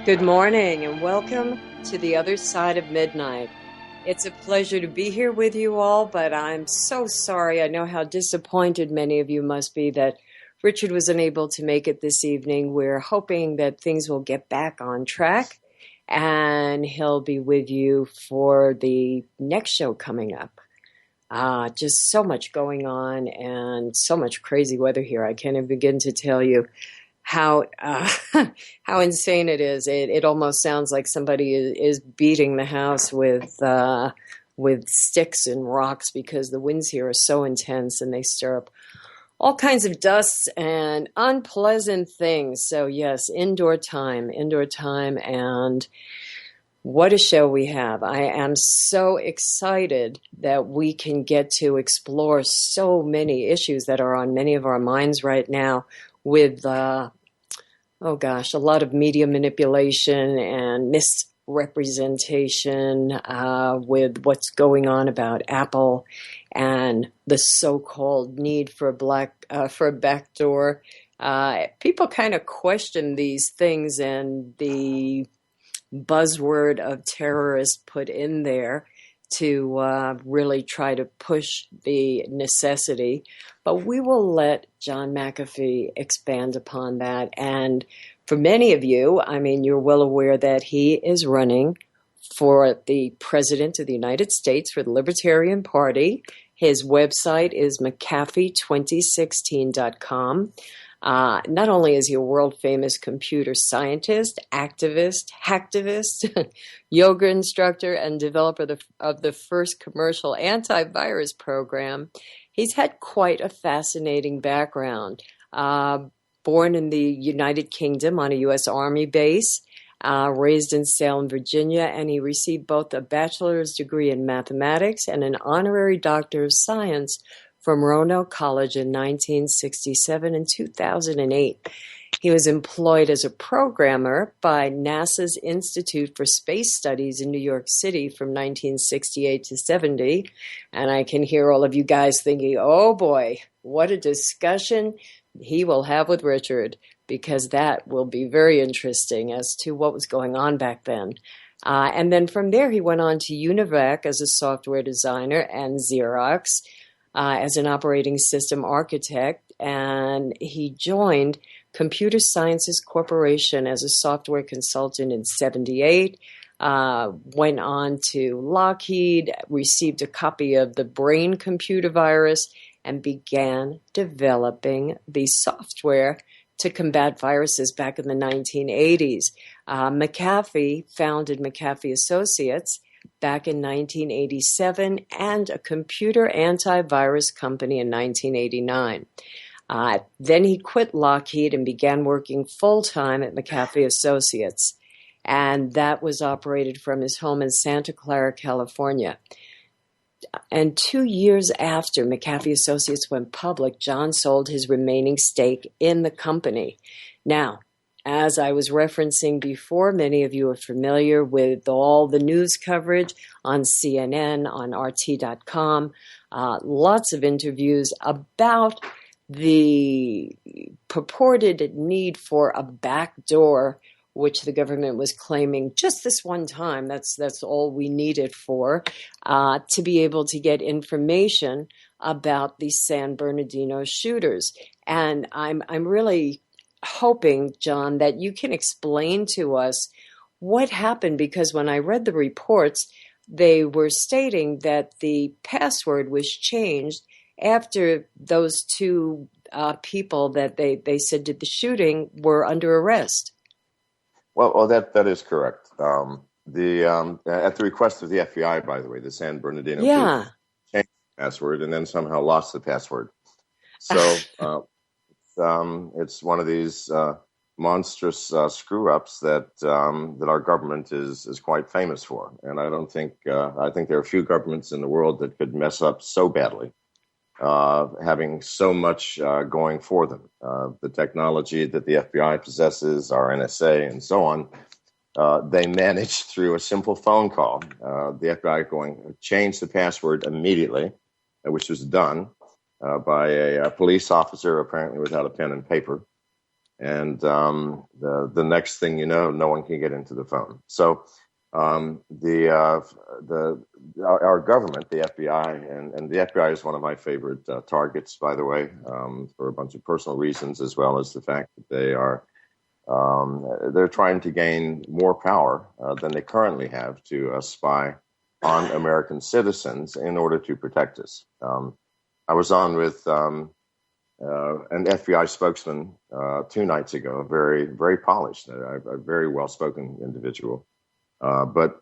Good morning and welcome to the other side of midnight. It's a pleasure to be here with you all, but I'm so sorry. I know how disappointed many of you must be that Richard was unable to make it this evening. We're hoping that things will get back on track and he'll be with you for the next show coming up. Just so much going on and so much crazy weather here. I can't even begin to tell you how insane it is. It almost sounds like somebody is beating the house with sticks and rocks because the winds here are so intense and they stir up all kinds of dusts and unpleasant things. So yes, indoor time, and what a show we have. I am so excited that we can get to explore so many issues that are on many of our minds right now with a lot of media manipulation and misrepresentation with what's going on about Apple and the so-called need for a backdoor. People kind of question these things and the buzzword of terrorist put in there to really try to push the necessity. But we will let John McAfee expand upon that. And for many of you, I mean, you're well aware that he is running for the President of the United States for the Libertarian Party. His website is McAfee2016.com. Not only is he a world-famous computer scientist, activist, hacktivist, yoga instructor, and developer of the first commercial antivirus program, he's had quite a fascinating background. Born in the United Kingdom on a U.S. Army base, raised in Salem, Virginia, and he received both a bachelor's degree in mathematics and an honorary doctor of science from Roanoke College in 1967 and 2008. He was employed as a programmer by NASA's Institute for Space Studies in New York City from 1968 to 70. And I can hear all of you guys thinking, oh boy, what a discussion he will have with Richard, because that will be very interesting as to what was going on back then. And then from there, he went on to UNIVAC as a software designer and Xerox as an operating system architect, and he joined Computer Sciences Corporation as a software consultant in 78, went on to Lockheed, received a copy of the Brain computer virus, and began developing the software to combat viruses back in the 1980s. McAfee founded McAfee Associates back in 1987 and a computer antivirus company in 1989. Then he quit Lockheed and began working full-time at McAfee Associates, and that was operated from his home in Santa Clara, California. And 2 years after McAfee Associates went public, John sold his remaining stake in the company. Now, as I was referencing before, many of you are familiar with all the news coverage on CNN, on RT.com, lots of interviews about the purported need for a backdoor, which the government was claiming just this one time, that's all we need it for, to be able to get information about the San Bernardino shooters. And I'm really hoping, John, that you can explain to us what happened, because when I read the reports, they were stating that the password was changed after those two people that they said did the shooting were under arrest. Well, that is correct. At the request of the FBI, by the way, the San Bernardino changed the password and then somehow lost the password. So it's one of these monstrous screw-ups that our government is quite famous for. And I think there are few governments in the world that could mess up so badly, having so much going for them. The technology that the FBI possesses, our NSA, and so on, they managed through a simple phone call. The FBI change the password immediately, which was done by a police officer, apparently without a pen and paper. And the next thing you know, no one can get into the phone. So our government, the FBI, and the FBI is one of my favorite targets, by the way, for a bunch of personal reasons, as well as the fact that they're trying to gain more power than they currently have to spy on American citizens in order to protect us. I was on with an FBI spokesman 2 nights ago, a very, very polished, a very well-spoken individual, but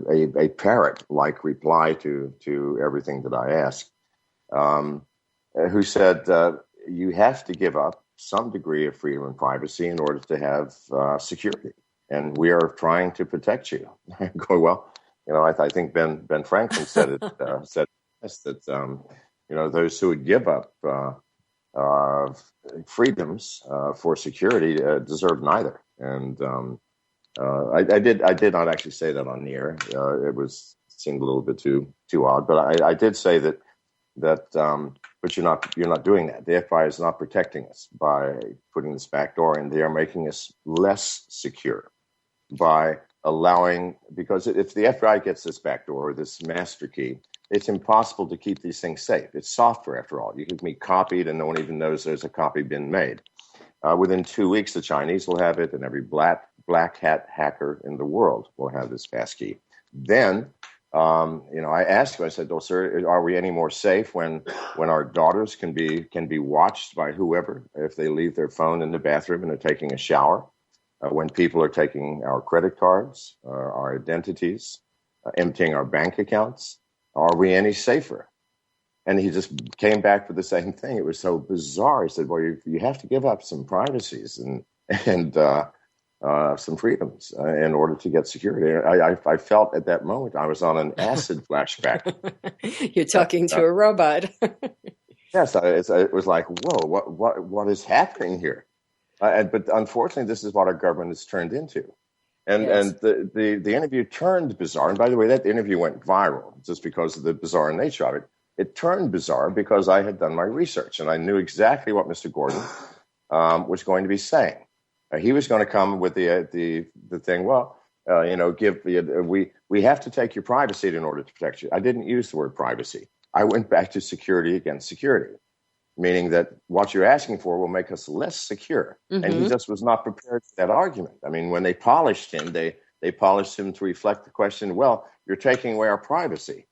a parrot-like reply to everything that I asked, who said, you have to give up some degree of freedom and privacy in order to have security, and we are trying to protect you. I go, well, I think Ben Franklin said it, said this, that those who would give up freedoms for security deserve neither. And I did not actually say that on the air. It seemed a little bit too odd, but I did say that but you're not doing that. The FBI is not protecting us by putting this backdoor in. They are making us less secure by allowing, because if the FBI gets this backdoor or this master key, it's impossible to keep these things safe. It's software, after all. You can be copied and no one even knows there's a copy been made. Within 2 weeks, the Chinese will have it, and every black hat hacker in the world will have this passkey. Then, I asked him, I said, "Oh, sir, are we any more safe when our daughters can be watched by whoever if they leave their phone in the bathroom and are taking a shower? When people are taking our credit cards, our identities, emptying our bank accounts, are we any safer?" And he just came back with the same thing. It was so bizarre. He said, "Well, you have to give up some privacies and some freedoms in order to get security." I felt at that moment I was on an acid flashback. You're talking to a robot. Yes, it was like, whoa, what is happening here? But unfortunately, this is what our government has turned into. And Yes. and the interview turned bizarre. And by the way, that interview went viral just because of the bizarre nature of it. It turned bizarre because I had done my research and I knew exactly what Mr. Gordon was going to be saying. He was going to come with the thing. Well, we have to take your privacy in order to protect you. I didn't use the word privacy. I went back to security against security, meaning that what you're asking for will make us less secure. Mm-hmm. And he just was not prepared for that argument. I mean, when they polished him, they polished him to reflect the question, well, you're taking away our privacy.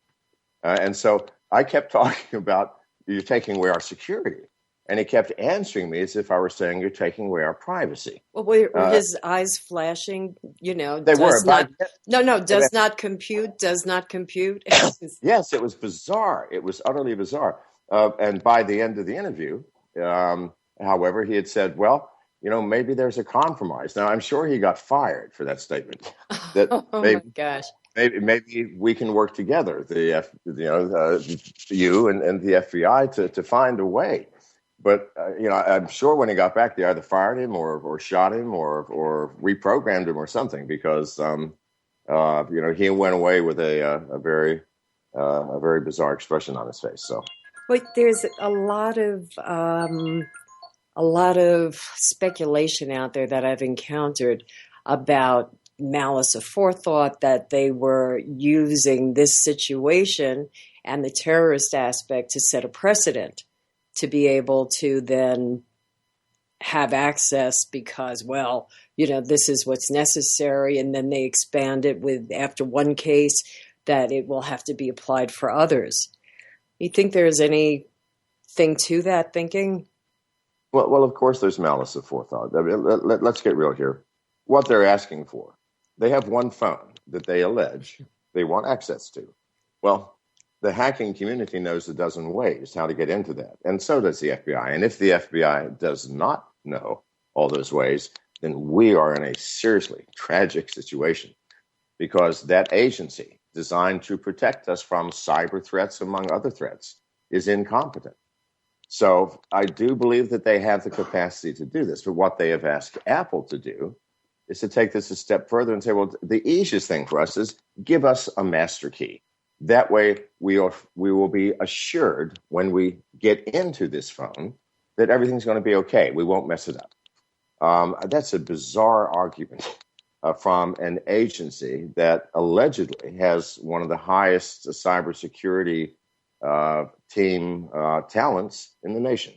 And so I kept talking about you're taking away our security. And he kept answering me as if I were saying you're taking away our privacy. Well, were his eyes flashing? They were. Does not compute. Yes, it was bizarre. It was utterly bizarre. And by the end of the interview, however, he had said, well, maybe there's a compromise. Now, I'm sure he got fired for that statement. That my gosh. Maybe we can work together, you and the FBI to find a way. But, I'm sure when he got back, they either fired him or shot him or reprogrammed him or something because, he went away with a very bizarre expression on his face. So, but there's a lot of speculation out there that I've encountered about malice aforethought, that they were using this situation and the terrorist aspect to set a precedent to be able to then have access because, well, this is what's necessary. And then they expand it with, after one case, that it will have to be applied for others. You think there's anything to that thinking? Well, of course there's malice aforethought. I mean, let's get real here. What they're asking for, they have one phone that they allege they want access to. Well, the hacking community knows a dozen ways how to get into that, and so does the FBI. And if the FBI does not know all those ways, then we are in a seriously tragic situation because that agency designed to protect us from cyber threats, among other threats, is incompetent. So I do believe that they have the capacity to do this. But what they have asked Apple to do is to take this a step further and say, well, the easiest thing for us is give us a master key. That way we will be assured when we get into this phone that everything's going to be okay. We won't mess it up. That's a bizarre argument from an agency that allegedly has one of the highest cybersecurity team talents in the nation.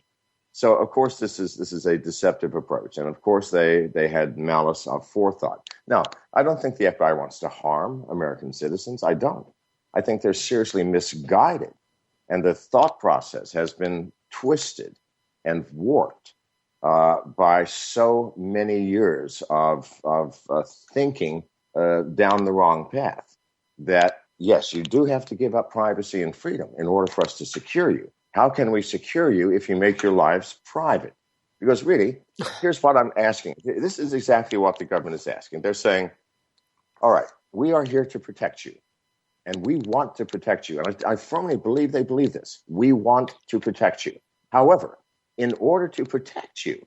So, of course, this is a deceptive approach, and of course, they had malice of forethought. Now, I don't think the FBI wants to harm American citizens. I don't. I think they're seriously misguided, and the thought process has been twisted and warped by so many years of thinking down the wrong path. That yes, you do have to give up privacy and freedom in order for us to secure you. How can we secure you if you make your lives private? Because really, here's what I'm asking. This is exactly what the government is asking. They're saying, all right, we are here to protect you, and we want to protect you. And I firmly believe they believe this. We want to protect you. However, in order to protect you,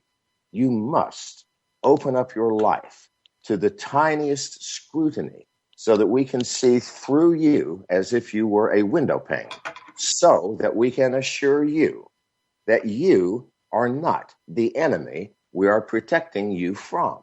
you must open up your life to the tiniest scrutiny so that we can see through you as if you were a window pane, so that we can assure you that you are not the enemy we are protecting you from.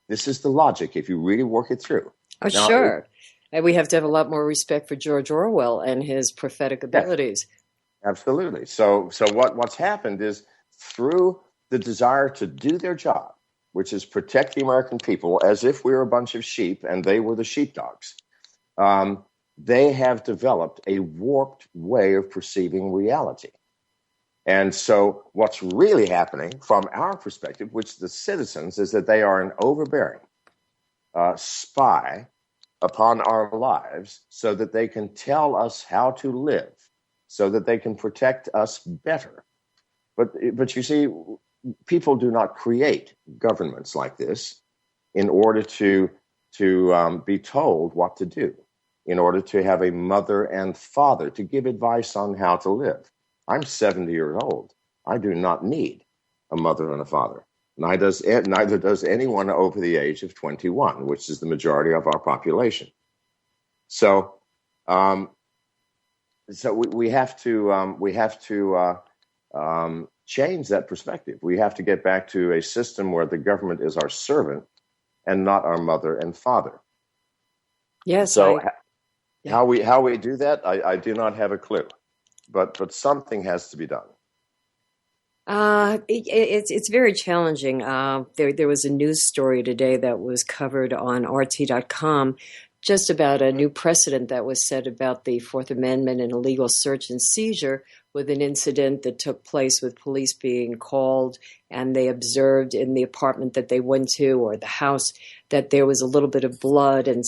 This is the logic if you really work it through. Oh, now, sure. And we have to have a lot more respect for George Orwell and his prophetic abilities. Yes, absolutely. So what's happened is through the desire to do their job, which is protect the American people as if we were a bunch of sheep and they were the sheepdogs, they have developed a warped way of perceiving reality. And so what's really happening from our perspective, which the citizens, is that they are an overbearing spy upon our lives so that they can tell us how to live, so that they can protect us better. But you see, people do not create governments like this in order to be told what to do, in order to have a mother and father to give advice on how to live. I'm 70 years old. I do not need a mother and a father. Neither does anyone over the age of 21, which is the majority of our population. So, we have to change that perspective. We have to get back to a system where the government is our servant and not our mother and father. Yes. So, how we do that, I do not have a clue, but something has to be done. It's very challenging. There was a news story today that was covered on RT.com just about a new precedent that was set about the Fourth Amendment and illegal search and seizure, with an incident that took place with police being called, and they observed in the apartment that they went to, or the house, that there was a little bit of blood and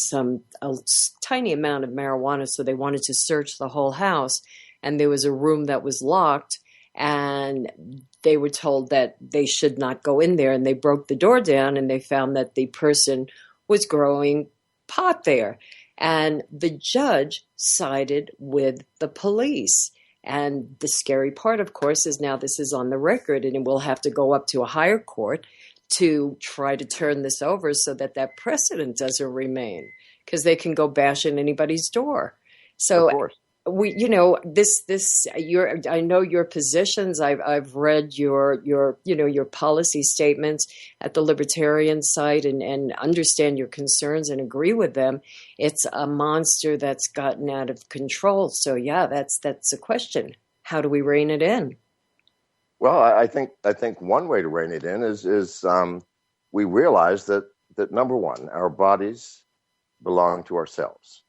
a tiny amount of marijuana, so they wanted to search the whole house, and there was a room that was locked, and they were told that they should not go in there, and they broke the door down, and they found that the person was growing pot there. And the judge sided with the police. And the scary part, of course, is now this is on the record, and it will have to go up to a higher court to try to turn this over so that that precedent doesn't remain, because they can go bash in anybody's door. So, of course. I know your positions. I've read your policy statements at the Libertarian site and understand your concerns and agree with them. It's a monster that's gotten out of control. So yeah, that's a question. How do we rein it in? Well, I think one way to rein it in is we realize that number one, our bodies belong to ourselves,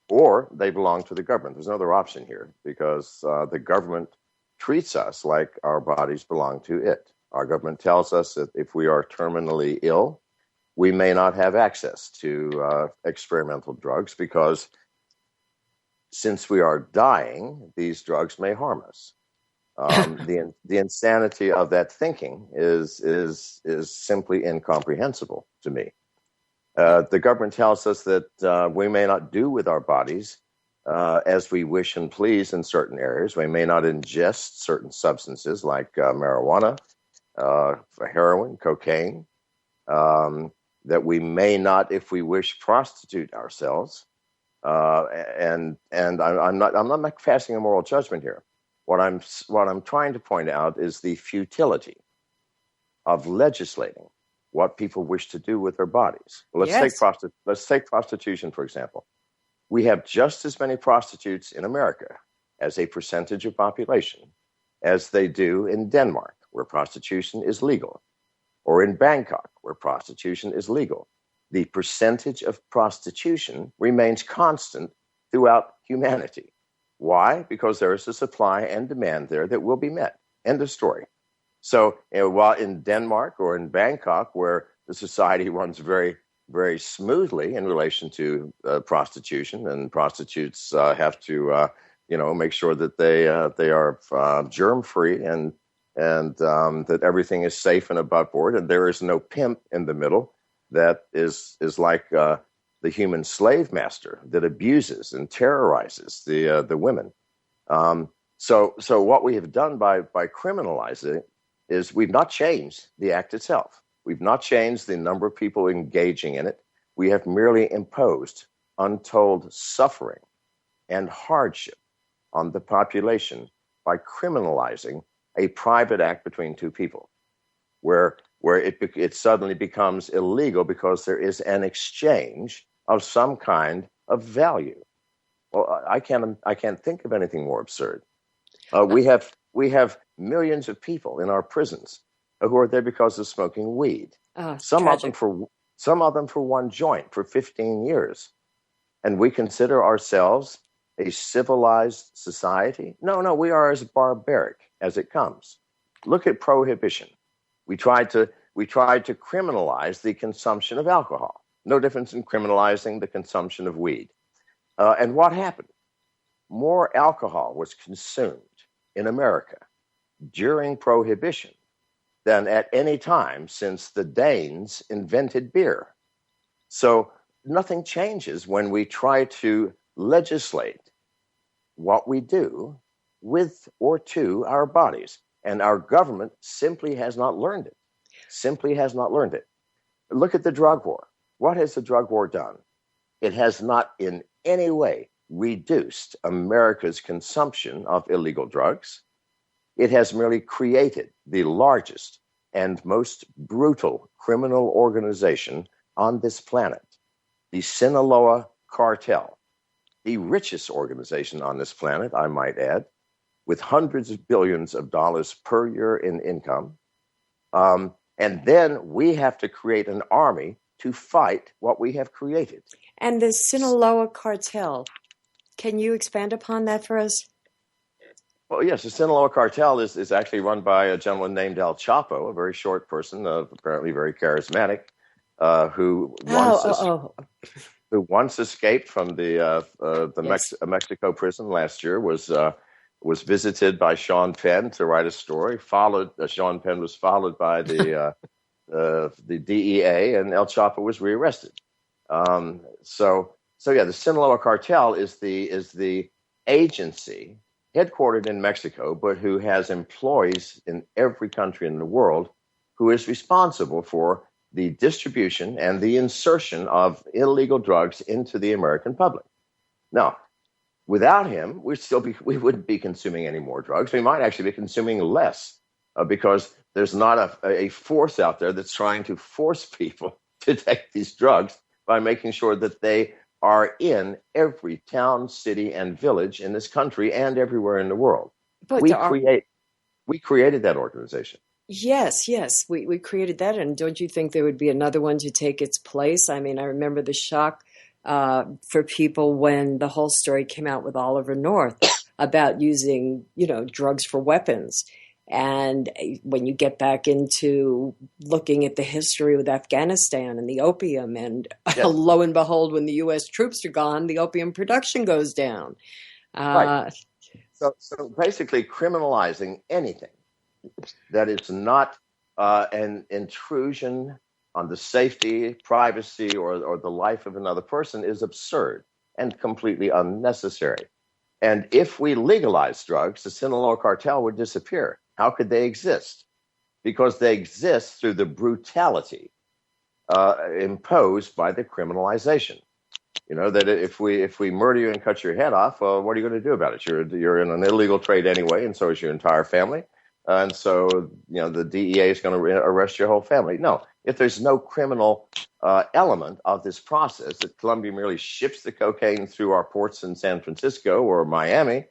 or they belong to the government. There's no other option here, because the government treats us like our bodies belong to it. Our government tells us that if we are terminally ill, we may not have access to experimental drugs, because since we are dying, these drugs may harm us. The insanity of that thinking is simply incomprehensible to me. The government tells us that we may not do with our bodies as we wish and please in certain areas. We may not ingest certain substances like marijuana, heroin, cocaine. That we may not, if we wish, prostitute ourselves. And I'm not passing a moral judgment here. What I'm trying to point out is the futility of legislating what people wish to do with their bodies. Well, Yes. let's take prostitution, for example. We have just as many prostitutes in America as a percentage of population as they do in Denmark, where prostitution is legal, or in Bangkok, where prostitution is legal. The percentage of prostitution remains constant throughout humanity. Why? Because there is a supply and demand there that will be met. End of story. So while in Denmark or in Bangkok, where the society runs very, very smoothly in relation to prostitution, and prostitutes have to, make sure that they are germ-free and that everything is safe and above board, and there is no pimp in the middle that is like the human slave master that abuses and terrorizes the women. So what we have done by criminalizing it is we've not changed the act itself. We've not changed the number of people engaging in it. We have merely imposed untold suffering and hardship on the population by criminalizing a private act between two people, where it suddenly becomes illegal because there is an exchange of some kind of value. Well, I can't think of anything more absurd. We have millions of people in our prisons who are there because of smoking weed. Some of them for one joint for 15 years, and we consider ourselves a civilized society? No, we are as barbaric as it comes. Look at prohibition. We tried to criminalize the consumption of alcohol. No difference in criminalizing the consumption of weed. And what happened? More alcohol was consumed in America during prohibition than at any time since the Danes invented beer. So nothing changes when we try to legislate what we do with or to our bodies. And our government simply has not learned it. Simply has not learned it. Look at the drug war. What has the drug war done? It has not in any way reduced America's consumption of illegal drugs. It has merely created the largest and most brutal criminal organization on this planet, the Sinaloa cartel, the richest organization on this planet, I might add, with hundreds of billions of dollars per year in income. And then we have to create an army to fight what we have created. And the Sinaloa cartel, can you expand upon that for us? Well, yes, the Sinaloa cartel is actually run by a gentleman named El Chapo, a very short person, apparently very charismatic, who once escaped from the Mexico prison last year, was visited by Sean Penn to write a story. Sean Penn was followed by the DEA, and El Chapo was rearrested. So the Sinaloa cartel is the agency headquartered in Mexico, but who has employees in every country in the world, who is responsible for the distribution and the insertion of illegal drugs into the American public. Now, without him, we wouldn't be consuming any more drugs. We might actually be consuming less because there's not a force out there that's trying to force people to take these drugs by making sure that they are in every town, city, and village in this country and everywhere in the world. But we created that organization. Yes, we created that, and don't you think there would be another one to take its place? I mean, I remember the shock for people when the whole story came out with Oliver North about using, drugs for weapons. And when you get back into looking at the history with Afghanistan and the opium, and lo and behold, when the U.S. troops are gone, the opium production goes down. Right. So basically criminalizing anything that is not an intrusion on the safety, privacy, or the life of another person is absurd and completely unnecessary. And if we legalize drugs, the Sinaloa cartel would disappear. How could they exist? Because they exist through the brutality imposed by the criminalization. That if we murder you and cut your head off, what are you going to do about it? You're in an illegal trade anyway, and so is your entire family. And so, the DEA is going to arrest your whole family. No, if there's no criminal element of this process, that Colombia merely ships the cocaine through our ports in San Francisco or Miami,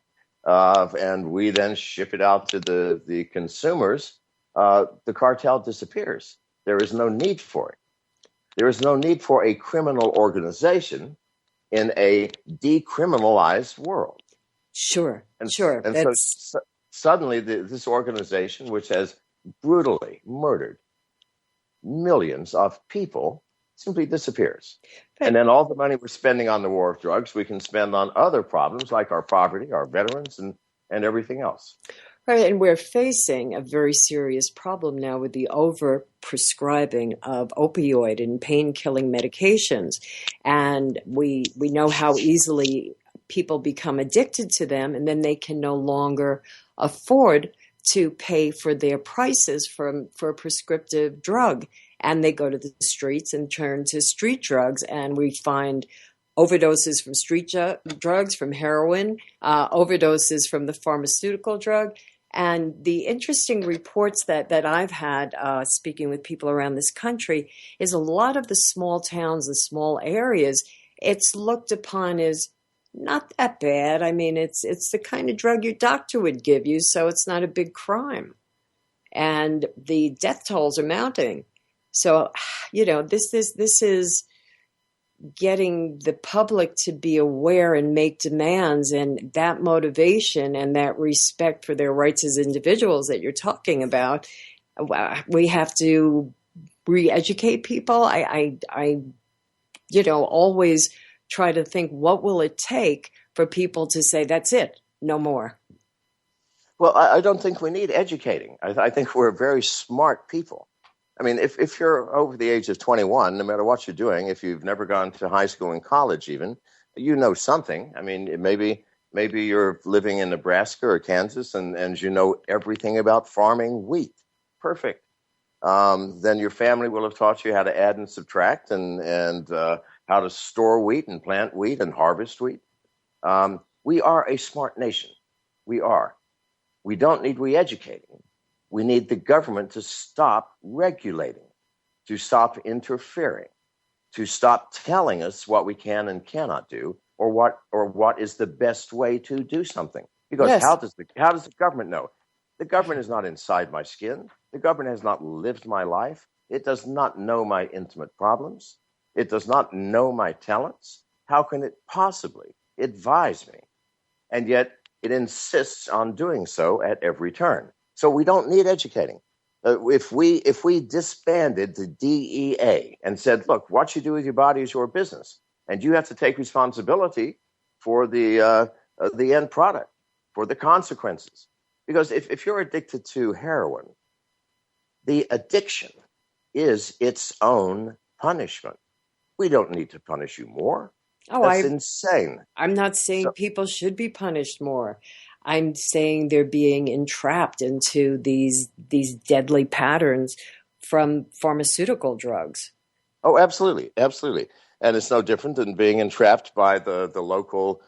and we then ship it out to the consumers, the cartel disappears. There is no need for it. There is no need for a criminal organization in a decriminalized world. Sure. And so suddenly this organization, which has brutally murdered millions of people, simply disappears. And then all the money we're spending on the war of drugs, we can spend on other problems like our poverty, our veterans, and everything else. Right, and we're facing a very serious problem now with the over-prescribing of opioid and pain-killing medications. And we know how easily people become addicted to them, and then they can no longer afford to pay for their prices for a prescriptive drug. And they go to the streets and turn to street drugs, and we find overdoses from street drugs, from heroin, overdoses from the pharmaceutical drug. And the interesting reports that I've had speaking with people around this country is a lot of the small towns, the small areas, it's looked upon as not that bad. I mean, it's the kind of drug your doctor would give you, so it's not a big crime. And the death tolls are mounting. So, this is getting the public to be aware and make demands, and that motivation and that respect for their rights as individuals that you're talking about, we have to re-educate people. I always try to think, what will it take for people to say, that's it, no more? Well, I don't think we need educating. I think we're very smart people. I mean, if you're over the age of 21, no matter what you're doing, if you've never gone to high school and college even, you know something. I mean, maybe you're living in Nebraska or Kansas and you know everything about farming wheat. Perfect. Then your family will have taught you how to add and subtract and how to store wheat and plant wheat and harvest wheat. We are a smart nation. We are. We don't need re-educating. We need the government to stop regulating, to stop interfering, to stop telling us what we can and cannot do, or what is the best way to do something. Because yes. How does the government know? The government is not inside my skin. The government has not lived my life. It does not know my intimate problems. It does not know my talents. How can it possibly advise me? And yet it insists on doing so at every turn. So we don't need educating. If we disbanded the DEA and said, look, what you do with your body is your business, and you have to take responsibility for the end product, for the consequences. Because if you're addicted to heroin, the addiction is its own punishment. We don't need to punish you more. That's insane. I'm not saying people should be punished more. I'm saying they're being entrapped into these deadly patterns from pharmaceutical drugs. Oh, absolutely. Absolutely. And it's no different than being entrapped by the local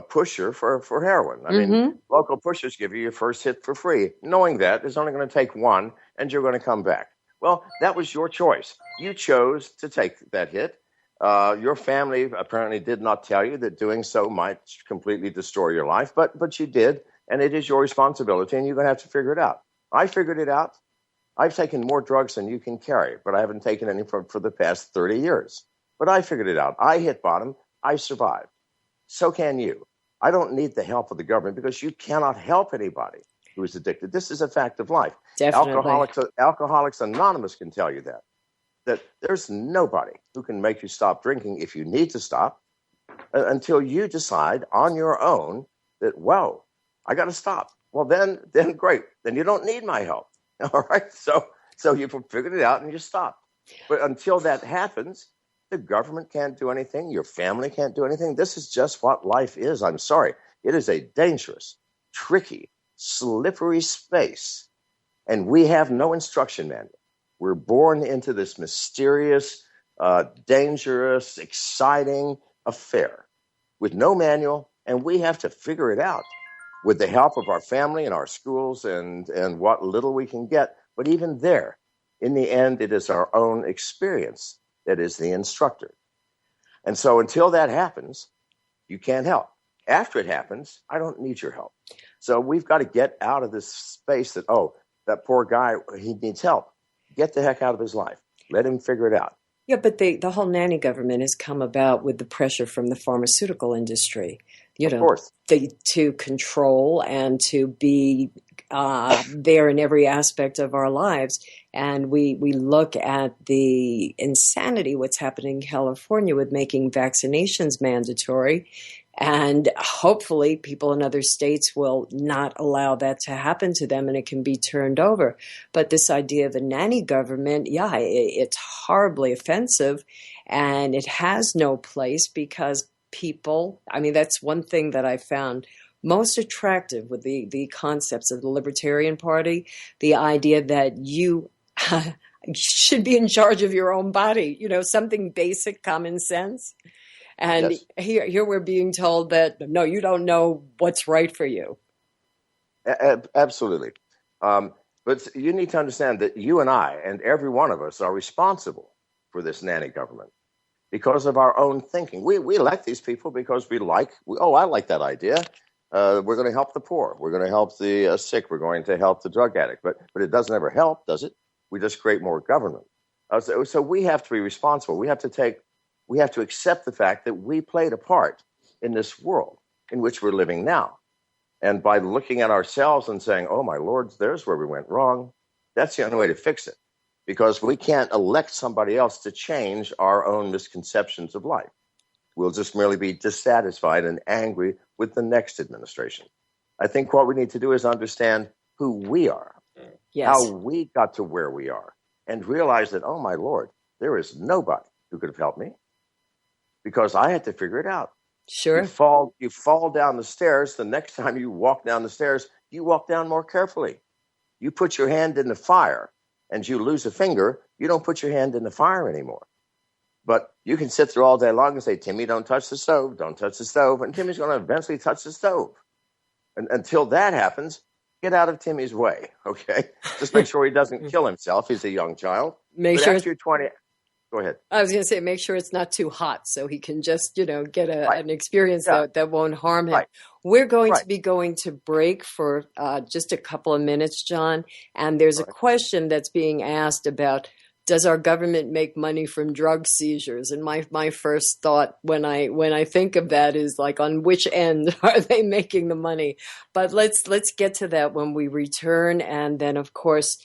pusher for heroin. I mean, local pushers give you your first hit for free, knowing that it's only going to take one and you're going to come back. Well, that was your choice. You chose to take that hit. Your family apparently did not tell you that doing so might completely destroy your life, but you did, and it is your responsibility, and you're going to have to figure it out. I figured it out. I've taken more drugs than you can carry, but I haven't taken any for the past 30 years. But I figured it out. I hit bottom. I survived. So can you. I don't need the help of the government because you cannot help anybody who is addicted. This is a fact of life. Definitely. Alcoholics Anonymous can tell you that there's nobody who can make you stop drinking if you need to stop until you decide on your own that, whoa, I got to stop. Well, then great. Then you don't need my help. All right. So you've figured it out and you stop. But until that happens, the government can't do anything. Your family can't do anything. This is just what life is. I'm sorry. It is a dangerous, tricky, slippery space. And we have no instruction manual. We're born into this mysterious, dangerous, exciting affair with no manual, and we have to figure it out. with the help of our family and our schools and what little we can get. But even there, in the end, it is our own experience that is the instructor. And so until that happens, you can't help. After it happens, I don't need your help. So we've got to get out of this space that, oh, that poor guy, he needs help. Get the heck out of his life. Let him figure it out. Yeah, but the whole nanny government has come about with the pressure from the pharmaceutical industry, of course. To control and to be there in every aspect of our lives. And we look at the insanity, what's happening in California with making vaccinations mandatory. And hopefully people in other states will not allow that to happen to them and it can be turned over. But this idea of a nanny government, yeah, it's horribly offensive and it has no place because people, I mean, that's one thing that I found most attractive with the concepts of the Libertarian Party, the idea that you should be in charge of your own body, something basic common sense. And yes. Here we're being told that, no, you don't know what's right for you. Absolutely. But you need to understand that you and I and every one of us are responsible for this nanny government because of our own thinking. We elect these people because I like that idea. We're going to help the poor. We're going to help the sick. We're going to help the drug addict. But it doesn't ever help, does it? We just create more government. So we have to be responsible. We have to accept the fact that we played a part in this world in which we're living now. And by looking at ourselves and saying, oh, my Lord, there's where we went wrong, that's the only way to fix it. Because we can't elect somebody else to change our own misconceptions of life. We'll just merely be dissatisfied and angry with the next administration. I think what we need to do is understand who we are, yes. How we got to where we are, and realize that, oh, my Lord, there is nobody who could have helped me. Because I had to figure it out. Sure. You fall down the stairs. The next time you walk down the stairs, you walk down more carefully. You put your hand in the fire and you lose a finger, you don't put your hand in the fire anymore. But you can sit there all day long and say, Timmy, don't touch the stove, don't touch the stove. And Timmy's going to eventually touch the stove. And until that happens, get out of Timmy's way, okay? Just make sure he doesn't kill himself. He's a young child. After you're 20... Go ahead. I was going to say, make sure it's not too hot so he can just, get an experience that won't harm him. Right. We're going to be going to break for just a couple of minutes, John. And there's a question that's being asked about, does our government make money from drug seizures? And my first thought when I think of that is like, on which end are they making the money? But let's get to that when we return. And then, of course,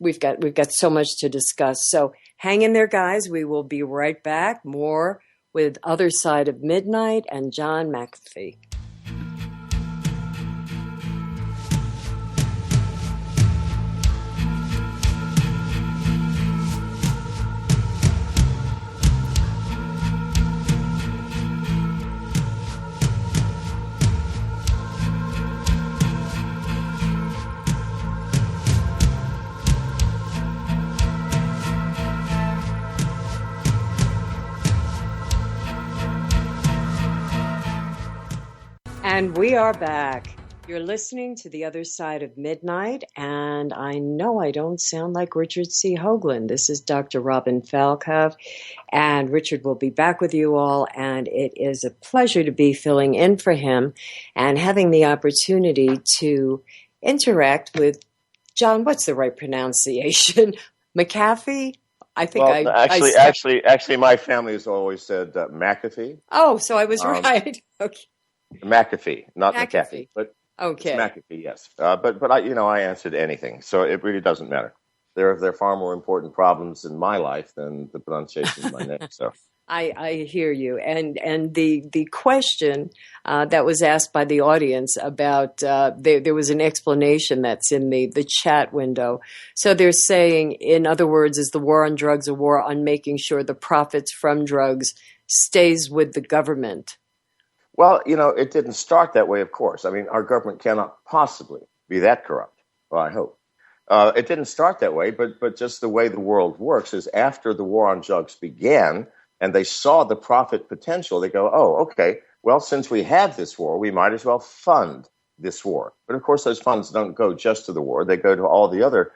we've got so much to discuss. So hang in there, guys. We will be right back. More with Other Side of Midnight and John McAfee. And we are back. You're listening to The Other Side of Midnight, and I know I don't sound like Richard C. Hoagland. This is Dr. Robin Falkov, and Richard will be back with you all, and it is a pleasure to be filling in for him and having the opportunity to interact with John. What's the right pronunciation? McAfee? I think actually, my family has always said McAfee. Oh, so I was right. Okay. McAfee, not McAfee, but okay. It's McAfee, yes. But I answered anything, so it really doesn't matter. There are far more important problems in my life than the pronunciation of my name. So I hear you, and the question that was asked by the audience about there was an explanation that's in the chat window. So they're saying, in other words, is the war on drugs a war on making sure the profits from drugs stays with the government? Well, it didn't start that way, of course. I mean, our government cannot possibly be that corrupt. Well, I hope. It didn't start that way, but just the way the world works is after the war on drugs began and they saw the profit potential, they go, oh, okay, well, since we have this war, we might as well fund this war. But of course, those funds don't go just to the war. They go to all the other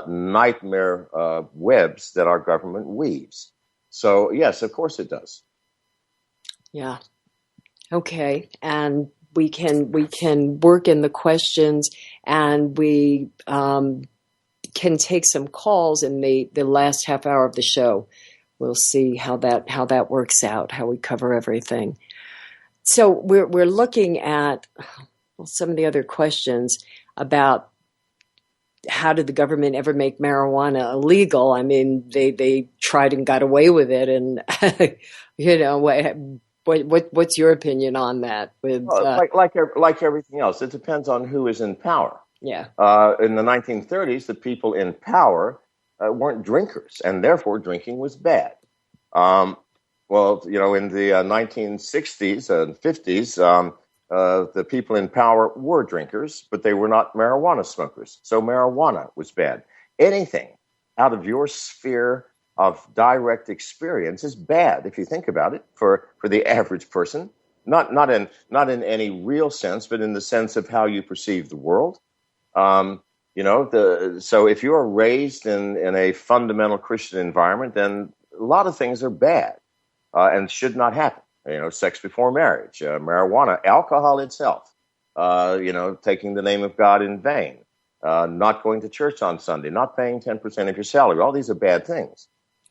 nightmare webs that our government weaves. So, yes, of course it does. Yeah. Okay. And we can work in the questions, and we can take some calls in the last half hour of the show. We'll see how that works out, how we cover everything. So we're looking at some of the other questions about how did the government ever make marijuana illegal? I mean, they tried and got away with it, and what's your opinion on that? With like everything else, it depends on who is in power. Yeah. In the 1930s, the people in power weren't drinkers, and therefore drinking was bad. Well, in the 1960s and 50s, the people in power were drinkers, but they were not marijuana smokers. So marijuana was bad. Anything out of your sphere of direct experience is bad, if you think about it, for the average person. Not in any real sense, but in the sense of how you perceive the world. So if you're raised in a fundamental Christian environment, then a lot of things are bad and should not happen. Sex before marriage, marijuana, alcohol itself, taking the name of God in vain, not going to church on Sunday, not paying 10% of your salary. All these are bad things.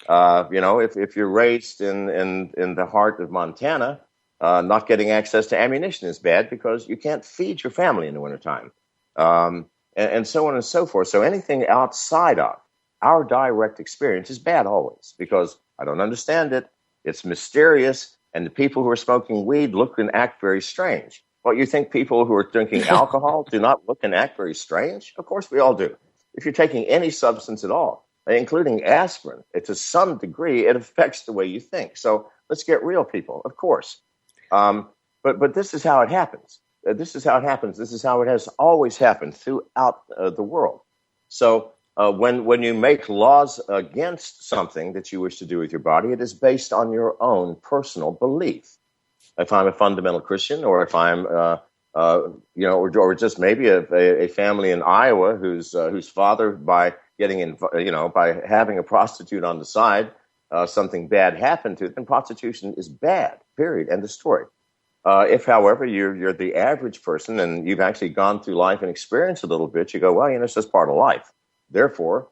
If you're raised in the heart of Montana, not getting access to ammunition is bad because you can't feed your family in the wintertime. And so on and so forth. So anything outside of our direct experience is bad always, because I don't understand it. It's mysterious, and the people who are smoking weed look and act very strange. Well, you think people who are drinking alcohol do not look and act very strange? Of course we all do. If you're taking any substance at all, including aspirin, to some degree, it affects the way you think. So let's get real, people, of course. But this is how it happens. This is how it happens. This is how it has always happened throughout the world. So when you make laws against something that you wish to do with your body, it is based on your own personal belief. If I'm a fundamental Christian, or if I'm, or just maybe a family in Iowa whose father, by by having a prostitute on the side, something bad happened to them, prostitution is bad. Period. End of story. If, however, you're the average person and you've actually gone through life and experienced a little bit, you go, well, it's just part of life. Therefore,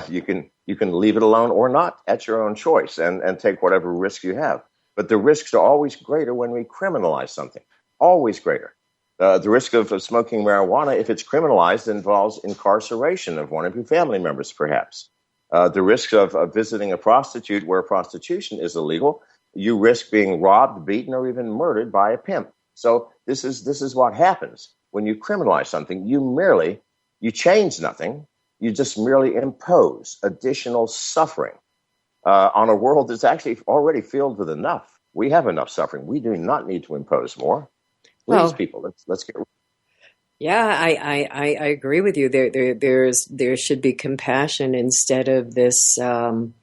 you can leave it alone or not at your own choice and take whatever risk you have. But the risks are always greater when we criminalize something. Always greater. The risk of smoking marijuana, if it's criminalized, involves incarceration of one of your family members, perhaps. The risk of visiting a prostitute where prostitution is illegal, you risk being robbed, beaten, or even murdered by a pimp. So this is what happens when you criminalize something. You change nothing. You just merely impose additional suffering on a world that's actually already filled with enough. We have enough suffering. We do not need to impose more. Please, people, let's get. Yeah, I agree with you. There should be compassion instead of this. Trying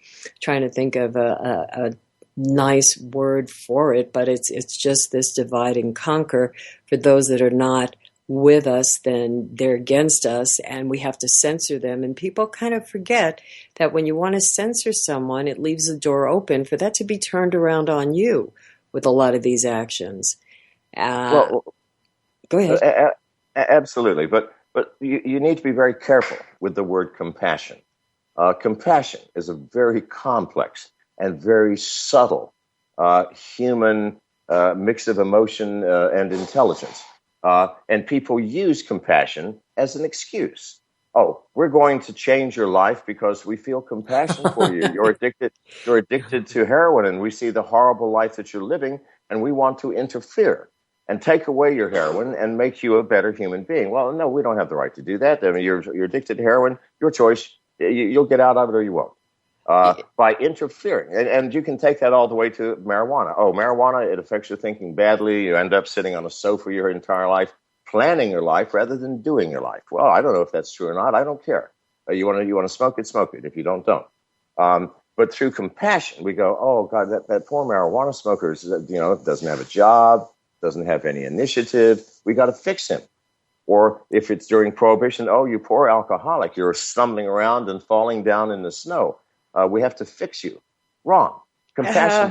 to think of a nice word for it, but it's just this divide and conquer. For those that are not with us, then they're against us, and we have to censor them. And people kind of forget that when you want to censor someone, it leaves the door open for that to be turned around on you with a lot of these actions. Go ahead. Absolutely, but you need to be very careful with the word compassion. Compassion is a very complex and very subtle human mix of emotion and intelligence. And people use compassion as an excuse. Oh, we're going to change your life because we feel compassion for you. You're addicted to heroin, and we see the horrible life that you're living, and we want to interfere and take away your heroin and make you a better human being. Well, no, we don't have the right to do that. I mean, you're addicted to heroin, your choice. You'll get out of it or you won't. By interfering. And you can take that all the way to marijuana. Oh, marijuana, it affects your thinking badly. You end up sitting on a sofa your entire life, planning your life rather than doing your life. Well, I don't know if that's true or not. I don't care. You want to smoke it, smoke it. If you don't. But through compassion, we go, oh, God, that poor marijuana smoker, doesn't have a job. doesn't have any initiative. We got to fix him. Or if it's during Prohibition, oh, you poor alcoholic, you're stumbling around and falling down in the snow. We have to fix you. Wrong. Compassion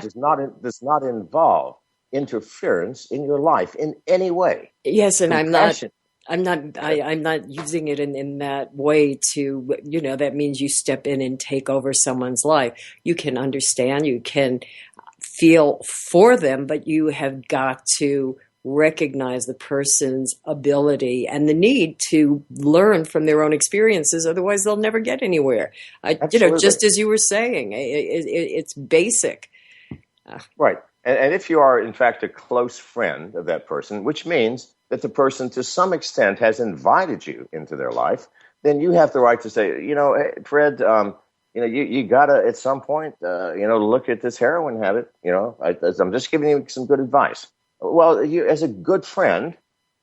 does not involve interference in your life in any way. Yes, and I'm not using it in that way to, that means you step in and take over someone's life. You can understand, you can feel for them, but you have got to recognize the person's ability and the need to learn from their own experiences. Otherwise, they'll never get anywhere. Just as you were saying, it's basic. Right. And if you are, in fact, a close friend of that person, which means that the person to some extent has invited you into their life, then you have the right to say, hey, Fred, you got to, at some point, look at this heroin habit. I'm just giving you some good advice. Well, you, as a good friend,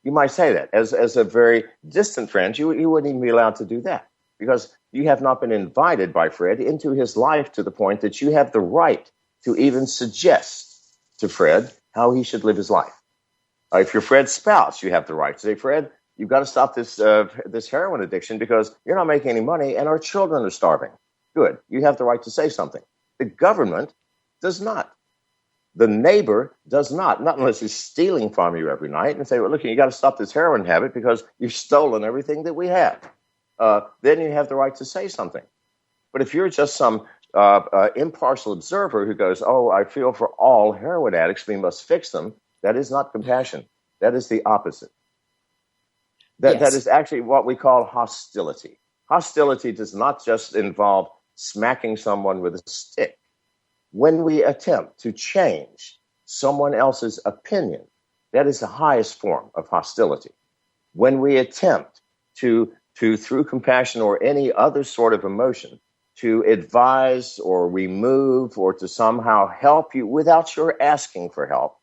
you might say that. As a very distant friend, you wouldn't even be allowed to do that because you have not been invited by Fred into his life to the point that you have the right to even suggest to Fred how he should live his life. If you're Fred's spouse, you have the right to say, Fred, you've got to stop this heroin addiction because you're not making any money and our children are starving. Good. You have the right to say something. The government does not. The neighbor does not unless he's stealing from you every night and say, well, look, you got to stop this heroin habit because you've stolen everything that we have. Then you have the right to say something. But if you're just some impartial observer who goes, oh, I feel for all heroin addicts, we must fix them, that is not compassion. That is the opposite. That is actually what we call hostility. Hostility does not just involve smacking someone with a stick. When we attempt to change someone else's opinion, that is the highest form of hostility. When we attempt to through compassion or any other sort of emotion, to advise or remove or to somehow help you without your asking for help,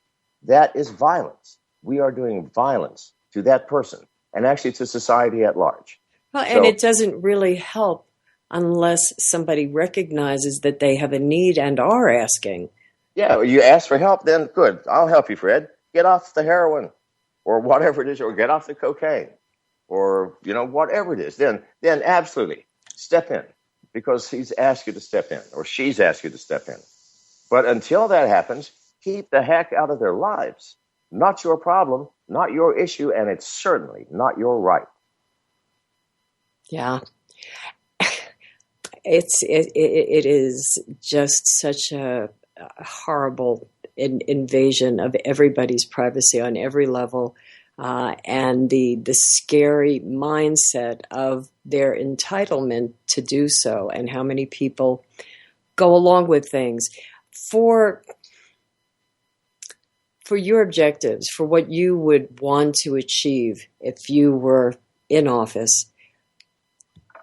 that is violence. We are doing violence to that person and actually to society at large. Well, and it doesn't really help unless somebody recognizes that they have a need and are asking. Yeah, you ask for help, then good. I'll help you, Fred. Get off the heroin or whatever it is, or get off the cocaine or, whatever it is. Then absolutely step in because he's asked you to step in or she's asked you to step in. But until that happens, keep the heck out of their lives. Not your problem, not your issue, and it's certainly not your right. Yeah. It is just such a horrible invasion of everybody's privacy on every level, and the scary mindset of their entitlement to do so, and how many people go along with things for your objectives, for what you would want to achieve if you were in office.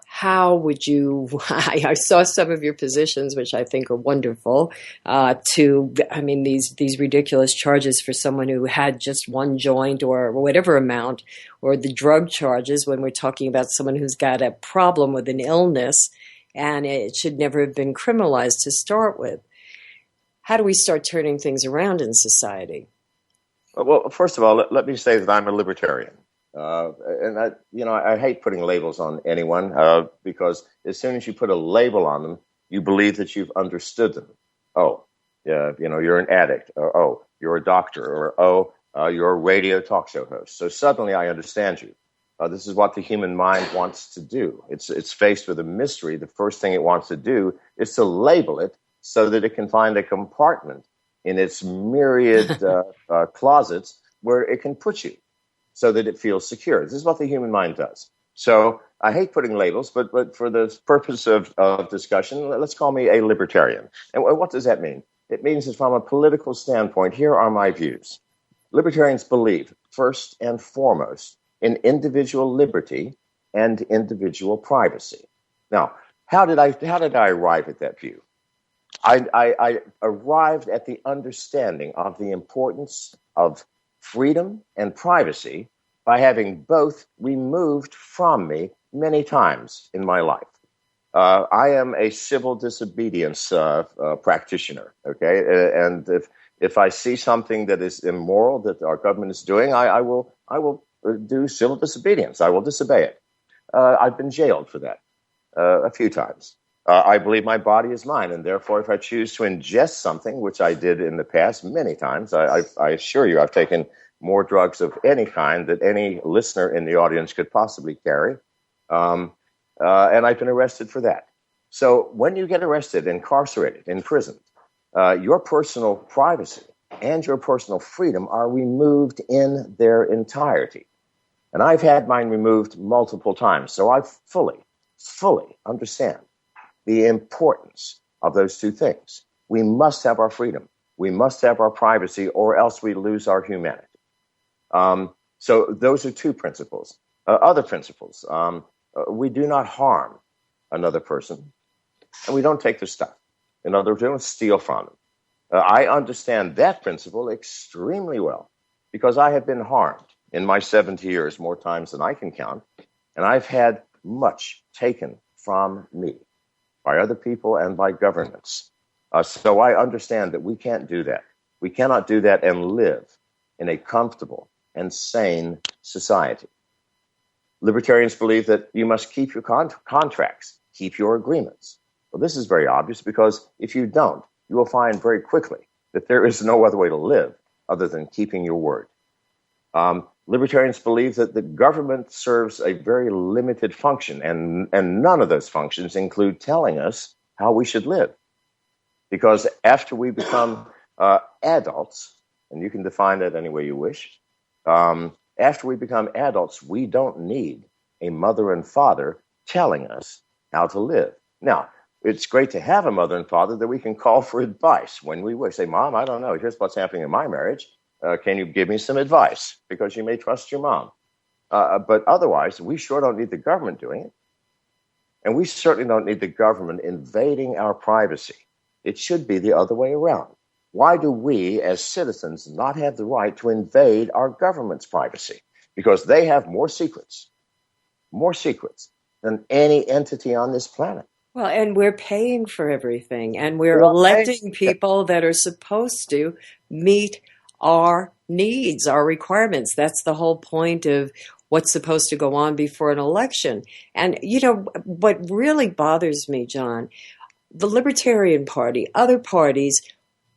How would you, I saw some of your positions, which I think are wonderful, these ridiculous charges for someone who had just one joint or whatever amount, or the drug charges when we're talking about someone who's got a problem with an illness, and it should never have been criminalized to start with. How do we start turning things around in society? Well, first of all, let me say that I'm a libertarian. And I hate putting labels on anyone because as soon as you put a label on them, you believe that you've understood them. Oh, yeah, you're an addict. Or, oh, you're a doctor. Or, you're a radio talk show host. So suddenly I understand you. This is what the human mind wants to do. It's faced with a mystery. The first thing it wants to do is to label it so that it can find a compartment in its myriad closets where it can put you, so that it feels secure. This is what the human mind does. So I hate putting labels, but for the purpose of discussion, let's call me a libertarian. And what does that mean? It means that from a political standpoint, here are my views. Libertarians believe, first and foremost, in individual liberty and individual privacy. Now, how did I arrive at that view? I arrived at the understanding of the importance of freedom and privacy by having both removed from me many times in my life. I am a civil disobedience practitioner, okay? And If I see something that is immoral that our government is doing, I will do civil disobedience. I will disobey it. I've been jailed for that a few times. I believe my body is mine, and therefore, if I choose to ingest something, which I did in the past many times, I assure you, I've taken more drugs of any kind that any listener in the audience could possibly carry, and I've been arrested for that. So when you get arrested, incarcerated, imprisoned, your personal privacy and your personal freedom are removed in their entirety. And I've had mine removed multiple times, so I fully understand the importance of those two things. We must have our freedom. We must have our privacy, or else we lose our humanity. So those are two principles. Other principles. We do not harm another person, and we don't take their stuff. In other words, we don't steal from them. I understand that principle extremely well because I have been harmed in my 70 years more times than I can count, and I've had much taken from me by other people and by governments. So I understand that we can't do that. We cannot do that and live in a comfortable and sane society. Libertarians believe that you must keep your contracts, keep your agreements. Well, this is very obvious because if you don't, you will find very quickly that there is no other way to live other than keeping your word. Libertarians believe that the government serves a very limited function, and none of those functions include telling us how we should live. Because after we become adults, and you can define that any way you wish, after we become adults, we don't need a mother and father telling us how to live. Now, it's great to have a mother and father that we can call for advice when we wish. Say, Mom, I don't know. Here's what's happening in my marriage. Can you give me some advice? Because you may trust your mom. But otherwise, we sure don't need the government doing it. And we certainly don't need the government invading our privacy. It should be the other way around. Why do we, as citizens, not have the right to invade our government's privacy? Because they have more secrets than any entity on this planet. Well, and we're paying for everything, and we're electing people that are supposed to meet our needs, our requirements. That's the whole point of what's supposed to go on before an election. And, you know, what really bothers me, John, the Libertarian Party, other parties,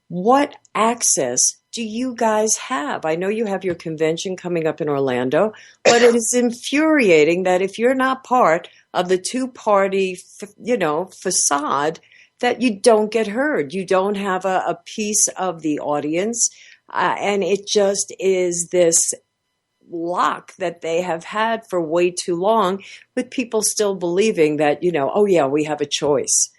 what access do you guys have? I know you have your convention coming up in Orlando, but it is infuriating that if you're not part of the two-party, facade, that you don't get heard. You don't have a piece of the audience. And it just is this lock that they have had for way too long, with people still believing that, oh yeah, we have a choice.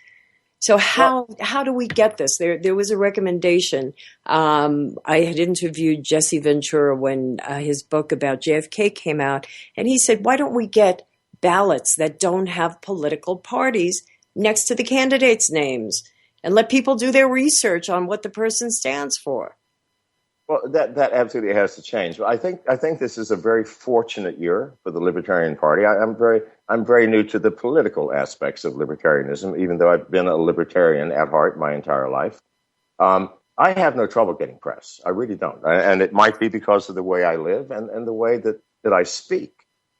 So how do we get this? There was a recommendation. I had interviewed Jesse Ventura when his book about JFK came out, and he said, why don't we get ballots that don't have political parties next to the candidates' names and let people do their research on what the person stands for? Well, that absolutely has to change. I think this is a very fortunate year for the Libertarian Party. I'm very new to the political aspects of libertarianism, even though I've been a libertarian at heart my entire life. I have no trouble getting press. I really don't, and it might be because of the way I live and the way that I speak.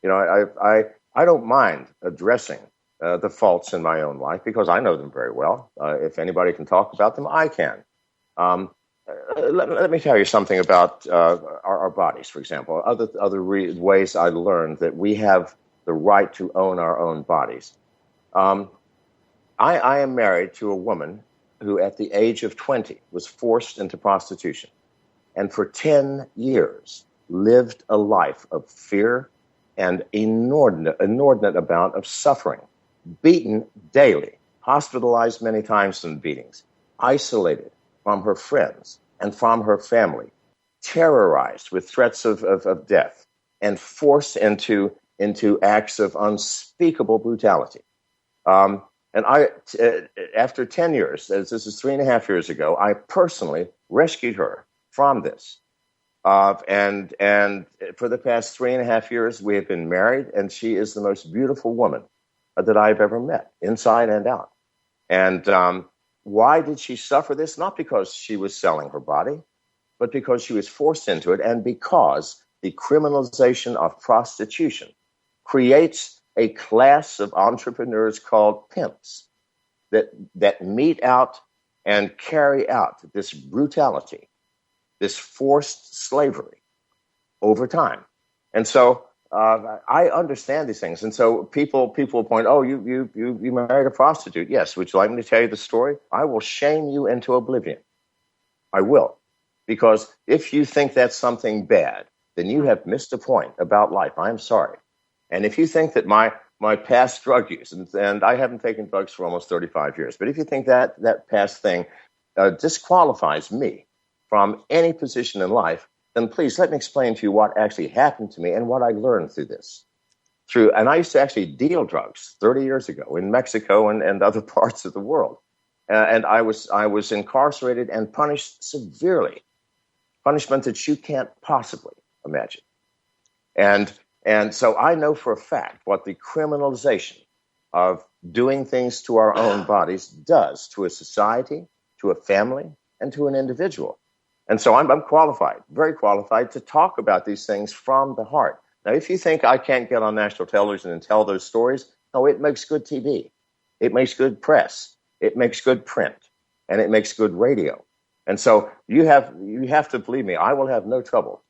I don't mind addressing the faults in my own life because I know them very well. If anybody can talk about them, I can. Let me tell you something about our bodies, for example. Other ways I learned that we have the right to own our own bodies. I am married to a woman who, at the age of 20, was forced into prostitution, and for 10 years lived a life of fear and inordinate amount of suffering, beaten daily, hospitalized many times from beatings, isolated from her friends and from her family, terrorized with threats of death, and forced into acts of unspeakable brutality. And after 10 years, this is 3.5 years ago, I personally rescued her from this. And for the past 3.5 years, we have been married, and she is the most beautiful woman that I've ever met, inside and out. And why did she suffer this? Not because she was selling her body. but because she was forced into it, and because the criminalization of prostitution creates a class of entrepreneurs called pimps that mete out and carry out this brutality, this forced slavery over time. And so I understand these things. And so people point, oh, you married a prostitute. Yes. Would you like me to tell you the story? I will shame you into oblivion. I will. Because if you think that's something bad, then you have missed a point about life. I'm sorry. And if you think that my past drug use, and I haven't taken drugs for almost 35 years, but if you think that past thing disqualifies me from any position in life, then please let me explain to you what actually happened to me and what I learned through this. And I used to actually deal drugs 30 years ago in Mexico and other parts of the world. And I was incarcerated and punished severely, punishment that you can't possibly imagine. And so I know for a fact what the criminalization of doing things to our own bodies does to a society, to a family, and to an individual. And so I'm qualified, very qualified, to talk about these things from the heart. Now, if you think I can't get on national television and tell those stories, no, it makes good TV. It makes good press. It makes good print. And it makes good radio. And so you have to believe me, I will have no trouble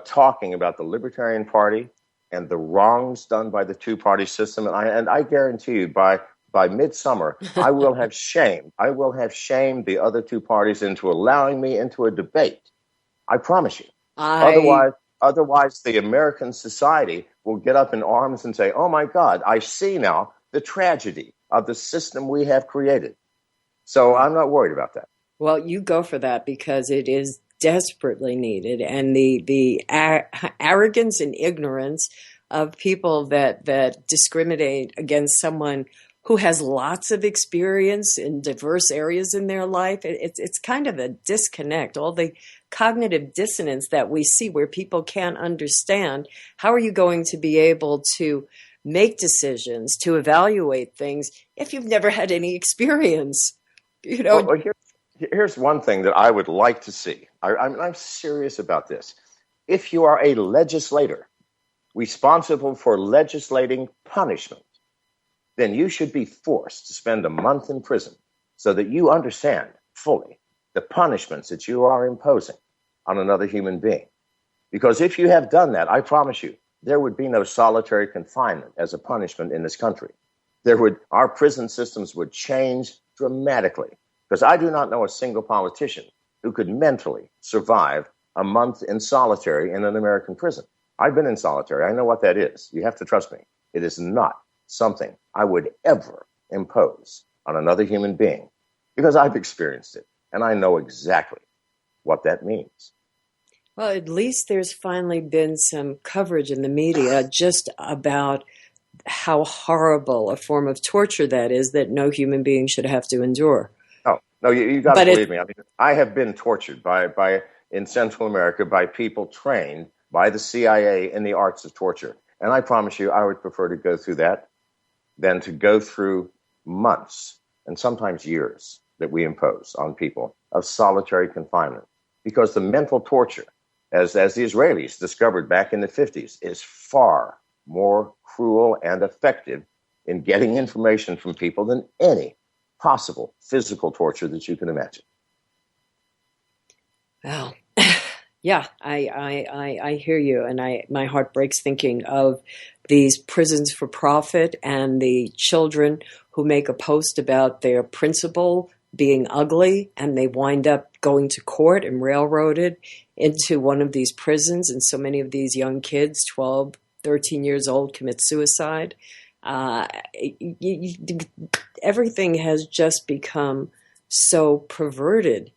talking about the Libertarian Party and the wrongs done by the two-party system. And I guarantee you, by midsummer, I will have shamed the other two parties into allowing me into a debate. I promise you. Otherwise, the American society will get up in arms and say, oh, my God, I see now the tragedy of the system we have created. So I'm not worried about that. Well, you go for that because it is desperately needed. And the arrogance and ignorance of people that discriminate against someone who has lots of experience in diverse areas in their life, it's kind of a disconnect. All the cognitive dissonance that we see where people can't understand, how are you going to be able to make decisions, to evaluate things, if you've never had any experience? You know. Well, here's one thing that I would like to see. I'm serious about this. If you are a legislator responsible for legislating punishment, then you should be forced to spend a month in prison so that you understand fully the punishments that you are imposing on another human being. Because if you have done that, I promise you, there would be no solitary confinement as a punishment in this country. Our prison systems would change dramatically, because I do not know a single politician who could mentally survive a month in solitary in an American prison. I've been in solitary. I know what that is. You have to trust me. It is not something I would ever impose on another human being, because I've experienced it and I know exactly what that means. Well, at least there's finally been some coverage in the media just about how horrible a form of torture that is, that no human being should have to endure. No, you got to believe me. I mean, I have been tortured by in Central America by people trained by the CIA in the arts of torture. And I promise you, I would prefer to go through that than to go through months and sometimes years that we impose on people of solitary confinement. Because the mental torture, as the Israelis discovered back in the 50s, is far more cruel and effective in getting information from people than any possible physical torture that you can imagine. Well, yeah, I hear you, and my heart breaks thinking of these prisons for profit and the children who make a post about their principal being ugly, and they wind up going to court and railroaded into one of these prisons, and so many of these young kids, 12, 13 years old, commit suicide. Everything has just become so perverted.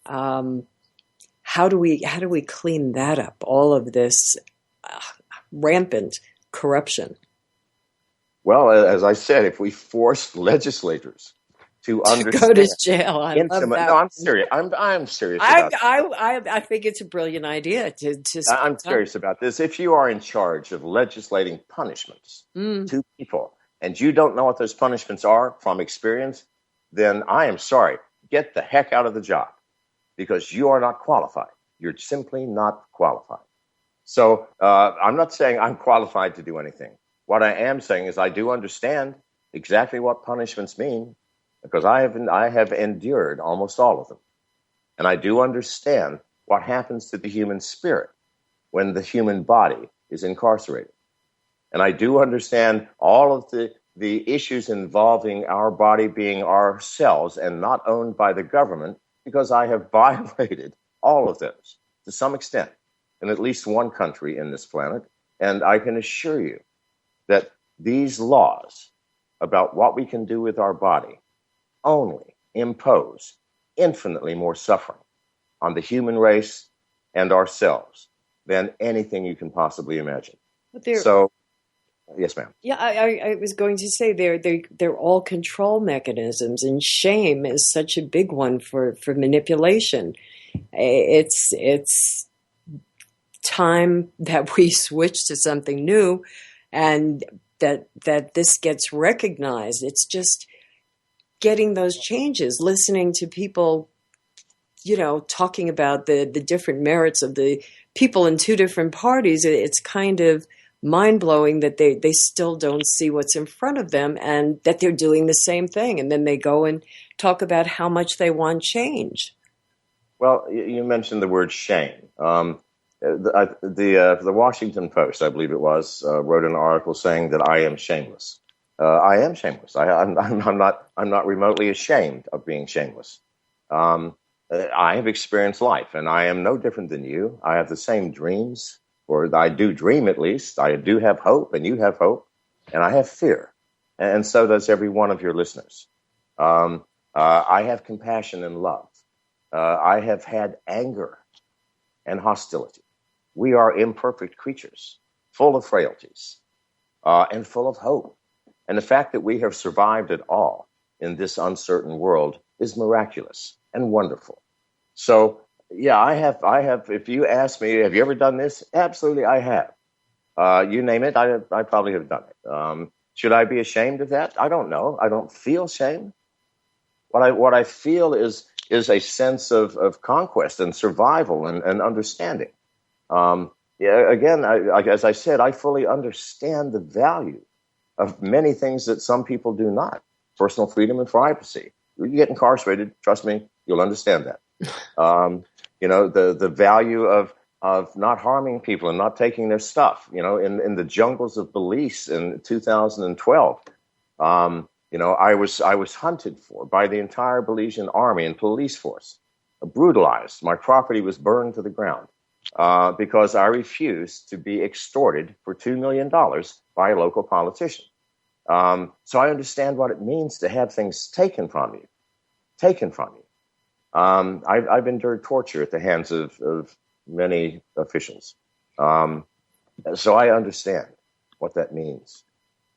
How do we clean that up? All of this rampant corruption. Well, as I said, if we forced legislators to understand, go to jail, I love that. No, I'm serious. I'm serious. I think it's a brilliant idea. I'm serious about this. If you are in charge of legislating punishments to people, and you don't know what those punishments are from experience, then I am sorry. Get the heck out of the job, because you are not qualified You're simply not qualified. So I'm not saying I'm qualified to do anything. What I am saying is I do understand exactly what punishments mean, because I have endured almost all of them. And I do understand what happens to the human spirit when the human body is incarcerated. And I do understand all of the issues involving our body being ourselves and not owned by the government, because I have violated all of those to some extent in at least one country in this planet. And I can assure you that these laws about what we can do with our body only impose infinitely more suffering on the human race and ourselves than anything you can possibly imagine. So, yes, ma'am. Yeah, I was going to say they're all control mechanisms, and shame is such a big one for manipulation. It's time that we switch to something new, and that this gets recognized. It's just getting those changes, listening to people, talking about the different merits of the people in two different parties. It's kind of mind-blowing that they still don't see what's in front of them, and that they're doing the same thing. And then they go and talk about how much they want change. Well, you mentioned the word shame. The Washington Post, I believe it was, wrote an article saying that I am shameless. I am shameless. I'm not remotely ashamed of being shameless. I have experienced life, and I am no different than you. I have the same dreams, or I do dream at least. I do have hope, and you have hope, and I have fear, and so does every one of your listeners. I have compassion and love. I have had anger and hostility. We are imperfect creatures, full of frailties, and full of hope. And the fact that we have survived at all in this uncertain world is miraculous and wonderful. So, yeah, I have, if you ask me, have you ever done this? Absolutely, I have. You name it, I probably have done it. Should I be ashamed of that? I don't know. I don't feel shame. What I feel is a sense of conquest and survival and understanding. Again, as I said, I fully understand the value of many things that some people do not. Personal freedom and privacy. You get incarcerated, trust me, you'll understand that. The value of not harming people and not taking their stuff. In the jungles of Belize in 2012, I was hunted for by the entire Belizean army and police force, brutalized. My property was burned to the ground because I refused to be extorted for $2 million by a local politician. So I understand what it means to have things taken from you. I've endured torture at the hands of many officials. So I understand what that means.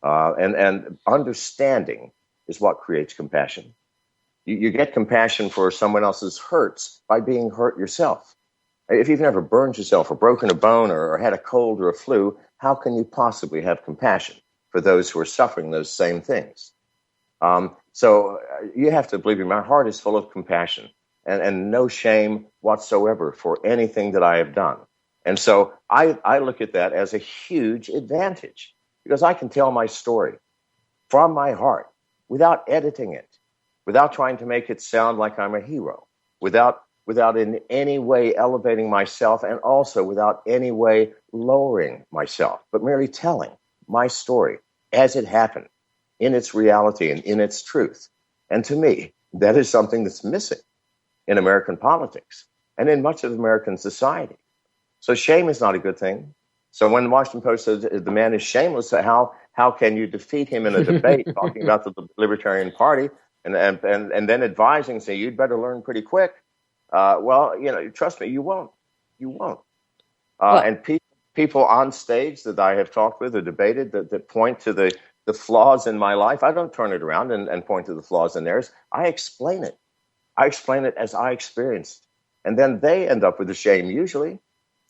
And understanding is what creates compassion. You get compassion for someone else's hurts by being hurt yourself. If you've never burned yourself or broken a bone or had a cold or a flu, how can you possibly have compassion for those who are suffering those same things? So you have to believe me, my heart is full of compassion and no shame whatsoever for anything that I have done. And so I look at that as a huge advantage, because I can tell my story from my heart without editing it, without trying to make it sound like I'm a hero, without in any way elevating myself, and also without any way lowering myself, but merely telling my story as it happened, in its reality and in its truth. And to me, that is something that's missing in American politics and in much of American society. So shame is not a good thing. So when the Washington Post says the man is shameless, how can you defeat him in a debate talking about the Libertarian Party and then advising, say, you'd better learn pretty quick? Trust me, you won't. And people on stage that I have talked with or debated that point to the flaws in my life, I don't turn it around and point to the flaws in theirs. I explain it. I explain it as I experienced. And then they end up with the shame, usually.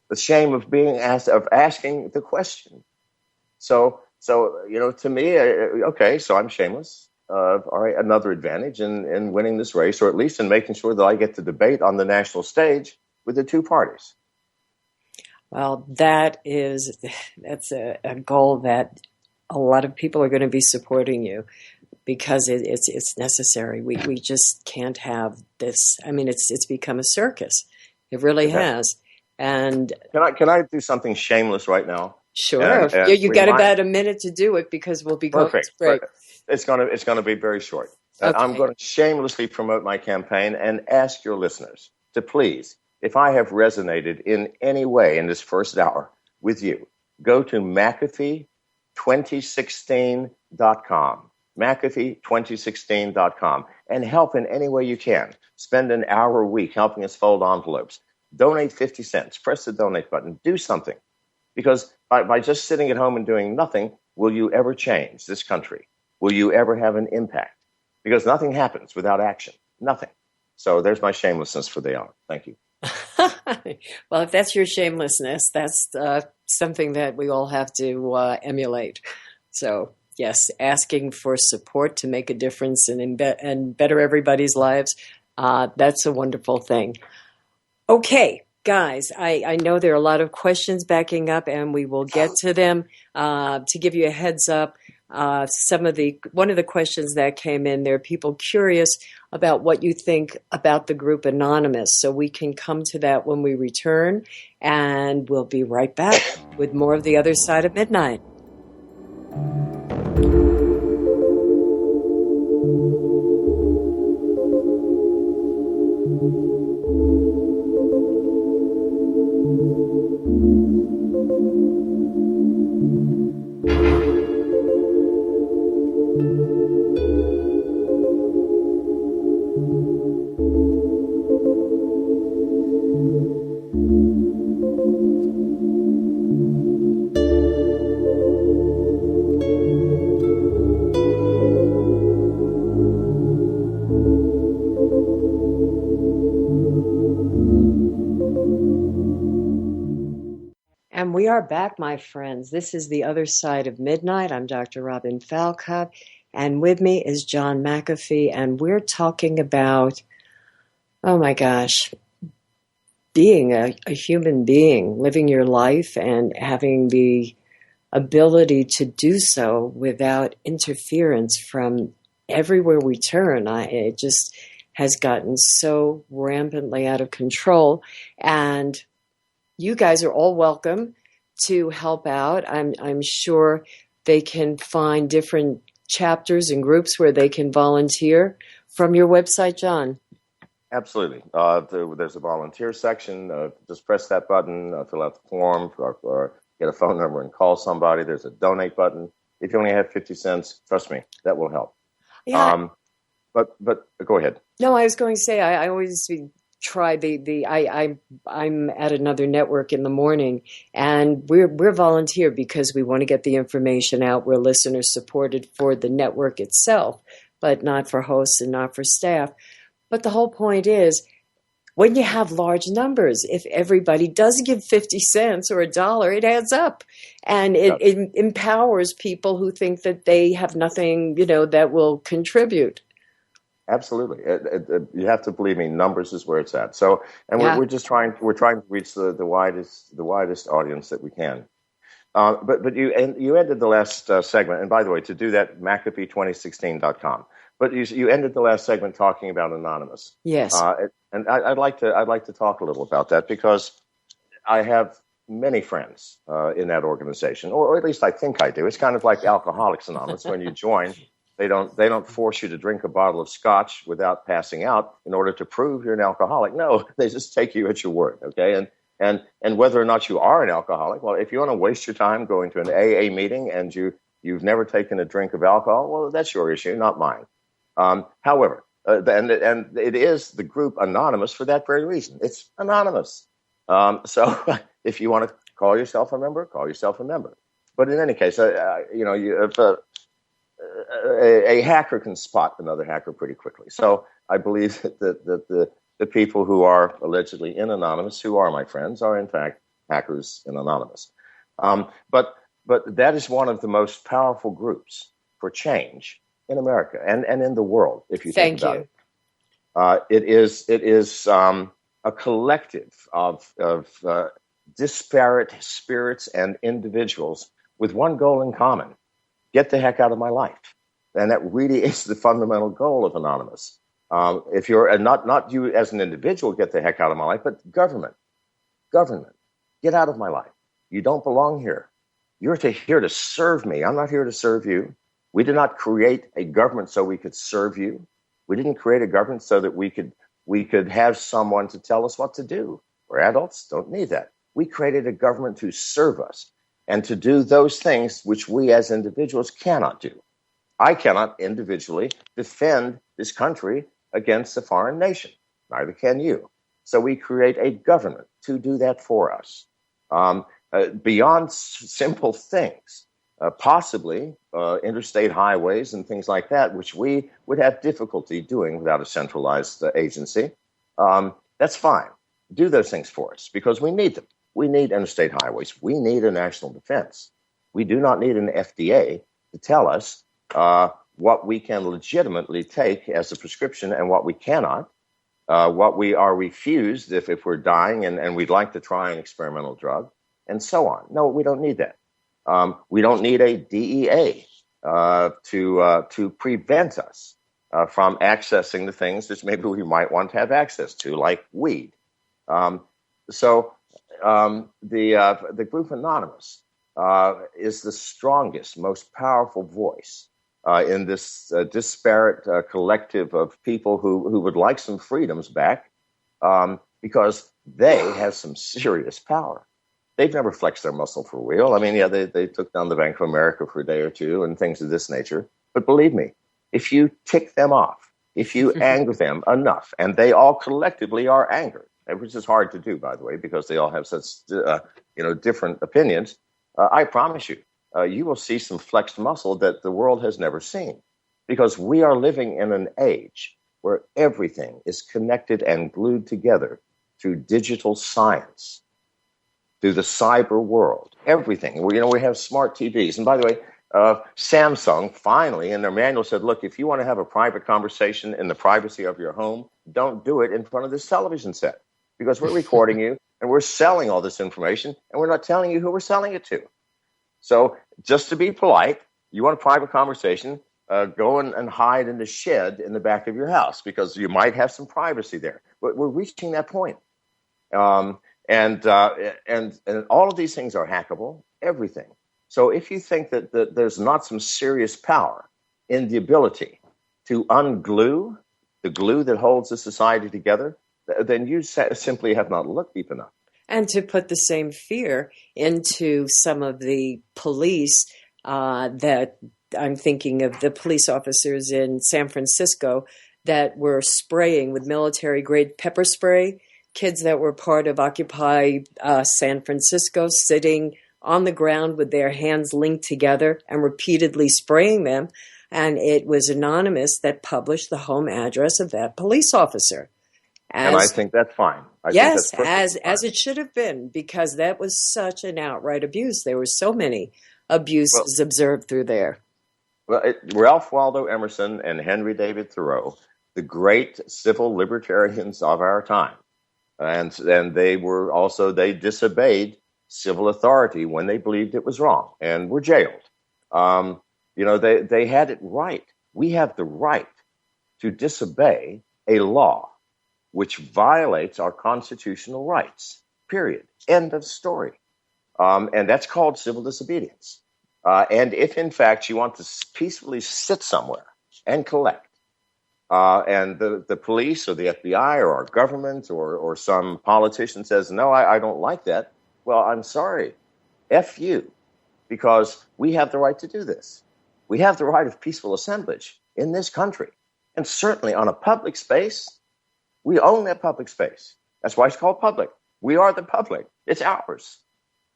The shame of being asking the question. So to me, okay, so I'm shameless. All right, another advantage in winning this race, or at least in making sure that I get to debate on the national stage. with the two parties. Well, that's a goal that a lot of people are going to be supporting you, because it's necessary. We just can't have this. I mean, it's become a circus. It really has. And can I do something shameless right now? Sure. And you got about a minute to do it, because we'll be going to break. It's gonna be very short. Okay. I'm going to shamelessly promote my campaign and ask your listeners to please, if I have resonated in any way in this first hour with you, go to McAfee2016.com. McAfee2016.com, and help in any way you can. Spend an hour a week helping us fold envelopes. Donate 50 cents. Press the donate button. Do something. Because by just sitting at home and doing nothing, will you ever change this country? Will you ever have an impact? Because nothing happens without action. Nothing. So there's my shamelessness for the hour. Thank you. Well, if that's your shamelessness, that's something that we all have to emulate. So, yes, asking for support to make a difference and better everybody's lives, that's a wonderful thing. Okay, guys, I know there are a lot of questions backing up, and we will get to them. To give you a heads up, one of the questions that came in, there are people curious about what you think about the group Anonymous. So we can come to that when we return, and we'll be right back with more of The Other Side of Midnight. And we are back, my friends. This is The Other Side of Midnight. I'm Dr. Robin Falcott, and with me is John McAfee, and we're talking about, oh my gosh, being a human being, living your life and having the ability to do so without interference from everywhere we turn. It just has gotten so rampantly out of control, and you guys are all welcome to help out. I'm sure they can find different chapters and groups where they can volunteer from your website, John. Absolutely. There's a volunteer section. Just press that button, fill out the form, or get a phone number and call somebody. There's a donate button. If you only have 50 cents, trust me, that will help. Yeah. But go ahead. No, I was going to say, I always try I'm at another network in the morning, and we're volunteer because we want to get the information out. We're listener supported for the network itself, but not for hosts and not for staff. But the whole point is, when you have large numbers, if everybody does give 50 cents or $1, it adds up, and it empowers people who think that they have nothing, that will contribute. Absolutely. You have to believe me, numbers is where it's at. So, and we're trying to reach the widest audience that we can. But you ended the last segment, and by the way, to do that, McAfee2016.com. But you ended the last segment talking about Anonymous. Yes. And I'd like to talk a little about that, because I have many friends in that organization, or at least I think I do. It's kind of like Alcoholics Anonymous. When you join, they don't force you to drink a bottle of scotch without passing out in order to prove you're an alcoholic. No, they just take you at your word. Okay. And whether or not you are an alcoholic, well, if you want to waste your time going to an AA meeting and you've never taken a drink of alcohol, well, that's your issue, not mine. However, and it is the group Anonymous for that very reason. It's anonymous. So if you want to call yourself a member, call yourself a member. But in any case, a hacker can spot another hacker pretty quickly. So I believe that the people who are allegedly in Anonymous, who are my friends, are in fact hackers in Anonymous. But that is one of the most powerful groups for change in America and in the world, if you think about it. It is a collective of disparate spirits and individuals with one goal in common: get the heck out of my life. And that really is the fundamental goal of Anonymous. If you're not you as an individual, get the heck out of my life, but government, get out of my life. You don't belong here. You're here to serve me. I'm not here to serve you. We did not create a government so we could serve you. We didn't create a government so that we could have someone to tell us what to do. We're adults, don't need that. We created a government to serve us and to do those things which we as individuals cannot do. I cannot individually defend this country against a foreign nation. Neither can you. So we create a government to do that for us. Beyond simple things, possibly interstate highways and things like that, which we would have difficulty doing without a centralized agency. That's fine. Do those things for us because we need them. We need interstate highways. We need a national defense. We do not need an FDA to tell us what we can legitimately take as a prescription and what we cannot, what we are refused if we're dying and we'd like to try an experimental drug, and so on. No, we don't need that. We don't need a DEA to prevent us from accessing the things that maybe we might want to have access to, like weed. So the group Anonymous is the strongest, most powerful voice in this disparate collective of people who would like some freedoms back because they have some serious power. They've never flexed their muscle for real. I mean, yeah, they took down the Bank of America for a day or two and things of this nature. But believe me, if you tick them off, if you anger them enough, and they all collectively are angered, which is hard to do, by the way, because they all have such different opinions, I promise you, you will see some flexed muscle that the world has never seen. Because we are living in an age where everything is connected and glued together through digital science, through the cyber world, everything. We have smart TVs. And by the way, Samsung finally in their manual said, look, if you want to have a private conversation in the privacy of your home, don't do it in front of this television set because we're recording you and we're selling all this information and we're not telling you who we're selling it to. So just to be polite, you want a private conversation, go and hide in the shed in the back of your house because you might have some privacy there. But we're reaching that point. And all of these things are hackable, everything. So if you think that there's not some serious power in the ability to unglue the glue that holds the society together, then you simply have not looked deep enough. And to put the same fear into some of the police that I'm thinking of the police officers in San Francisco that were spraying with military-grade pepper spray, kids that were part of Occupy San Francisco sitting on the ground with their hands linked together and repeatedly spraying them. And it was Anonymous that published the home address of that police officer. And I think that's fine. Yes, as it should have been, because that was such an outright abuse. There were so many abuses observed through there. Well, Ralph Waldo Emerson and Henry David Thoreau, the great civil libertarians of our time, and they disobeyed civil authority when they believed it was wrong and were jailed. They had it right. We have the right to disobey a law which violates our constitutional rights, period. End of story. And that's called civil disobedience. And if, in fact, you want to peacefully sit somewhere and collect, and the police or the FBI or our government or some politician says, no, I don't like that, well, I'm sorry. F you, because we have the right to do this. We have the right of peaceful assemblage in this country. And certainly on a public space, we own that public space. That's why it's called public. We are the public. It's ours.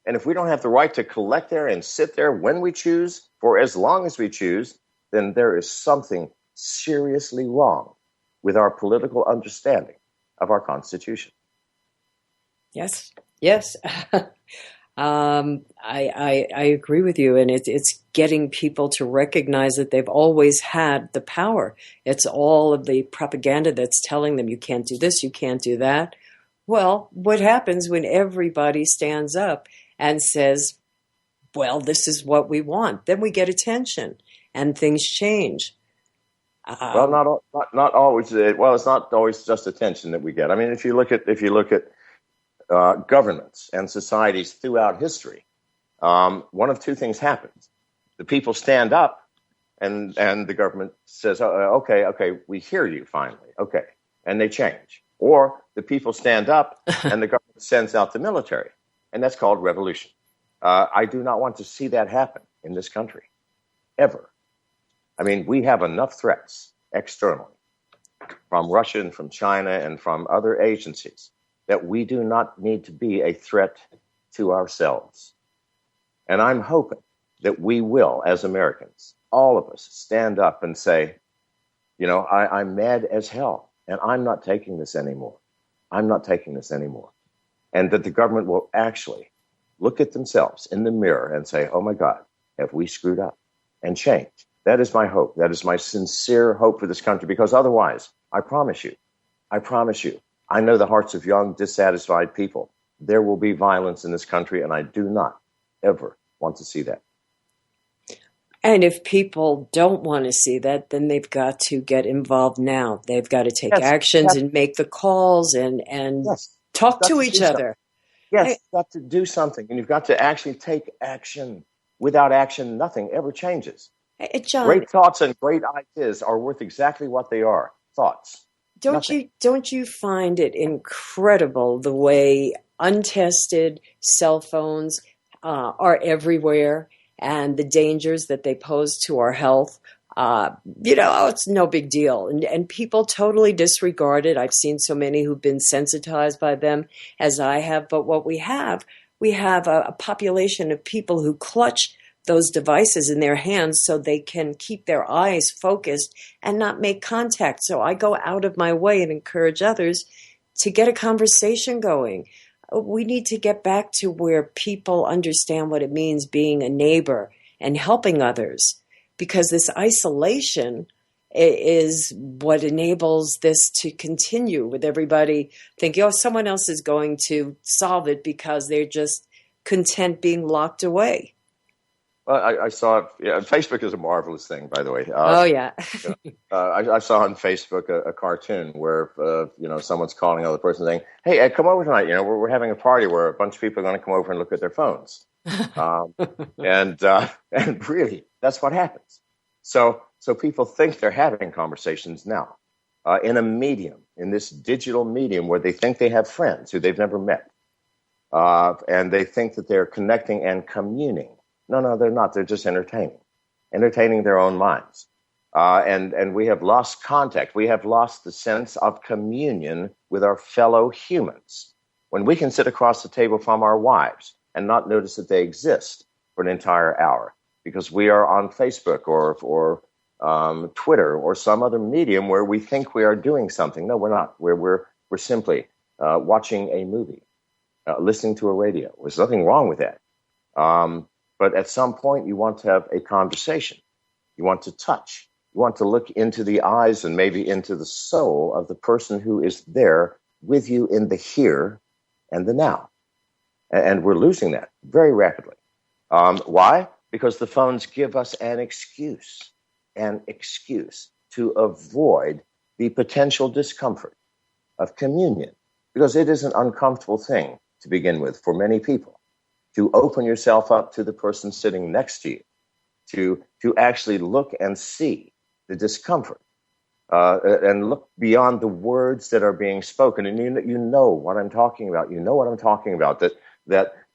And if we don't have the right to collect there and sit there when we choose, for as long as we choose, then there is something seriously wrong with our political understanding of our Constitution. Yes. I agree with you. And it's getting people to recognize that they've always had the power. It's all of the propaganda that's telling them you can't do this, you can't do that. Well, what happens when everybody stands up and says, well, this is what we want? Then we get attention and things change. Well, not always. Well, it's not always just attention that we get. I mean, if you look at governments and societies throughout history, one of two things happens: the people stand up, and the government says, okay, we hear you finally, okay, and they change. Or the people stand up, and the government sends out the military, and that's called revolution. I do not want to see that happen in this country, ever. I mean, we have enough threats externally from Russia and from China and from other agencies that we do not need to be a threat to ourselves. And I'm hoping that we will, as Americans, all of us, stand up and say, I'm mad as hell, and I'm not taking this anymore. I'm not taking this anymore. And that the government will actually look at themselves in the mirror and say, oh my God, have we screwed up? And change. That is my hope. That is my sincere hope for this country, because otherwise, I promise you, I know the hearts of young, dissatisfied people. There will be violence in this country, and I do not ever want to see that. And if people don't want to see that, then they've got to get involved now. They've got to take actions and make the calls and talk to each other. Yes, you've got to do something, and you've got to actually take action. Without action, nothing ever changes. Hey, John, great thoughts and great ideas are worth exactly what they are, thoughts. Don't you find it incredible the way untested cell phones are everywhere, and the dangers that they pose to our health? It's no big deal. And people totally disregard it. I've seen so many who've been sensitized by them, as I have. But what we have a population of people who clutch those devices in their hands so they can keep their eyes focused and not make contact. So I go out of my way and encourage others to get a conversation going. We need to get back to where people understand what it means being a neighbor and helping others, because this isolation is what enables this to continue, with everybody thinking, someone else is going to solve it because they're just content being locked away. Well, I saw it. Yeah, Facebook is a marvelous thing, by the way. I saw on Facebook a cartoon where someone's calling another person saying, "Hey, come over tonight. We're having a party where a bunch of people are going to come over and look at their phones." And really, that's what happens. So people think they're having conversations now in a medium, in this digital medium, where they think they have friends who they've never met, and they think that they're connecting and communing. No, they're not. They're just entertaining their own minds. And we have lost contact. We have lost the sense of communion with our fellow humans. When we can sit across the table from our wives and not notice that they exist for an entire hour because we are on Facebook or Twitter or some other medium where we think we are doing something. No, we're not. We're simply watching a movie, listening to a radio. There's nothing wrong with that. But at some point, you want to have a conversation. You want to touch. You want to look into the eyes and maybe into the soul of the person who is there with you in the here and the now. And we're losing that very rapidly. Why? Because the phones give us an excuse to avoid the potential discomfort of communion, because it is an uncomfortable thing to begin with for many people. To open yourself up to the person sitting next to you, to actually look and see the discomfort, and look beyond the words that are being spoken. And you know what I'm talking about. You know what I'm talking about, that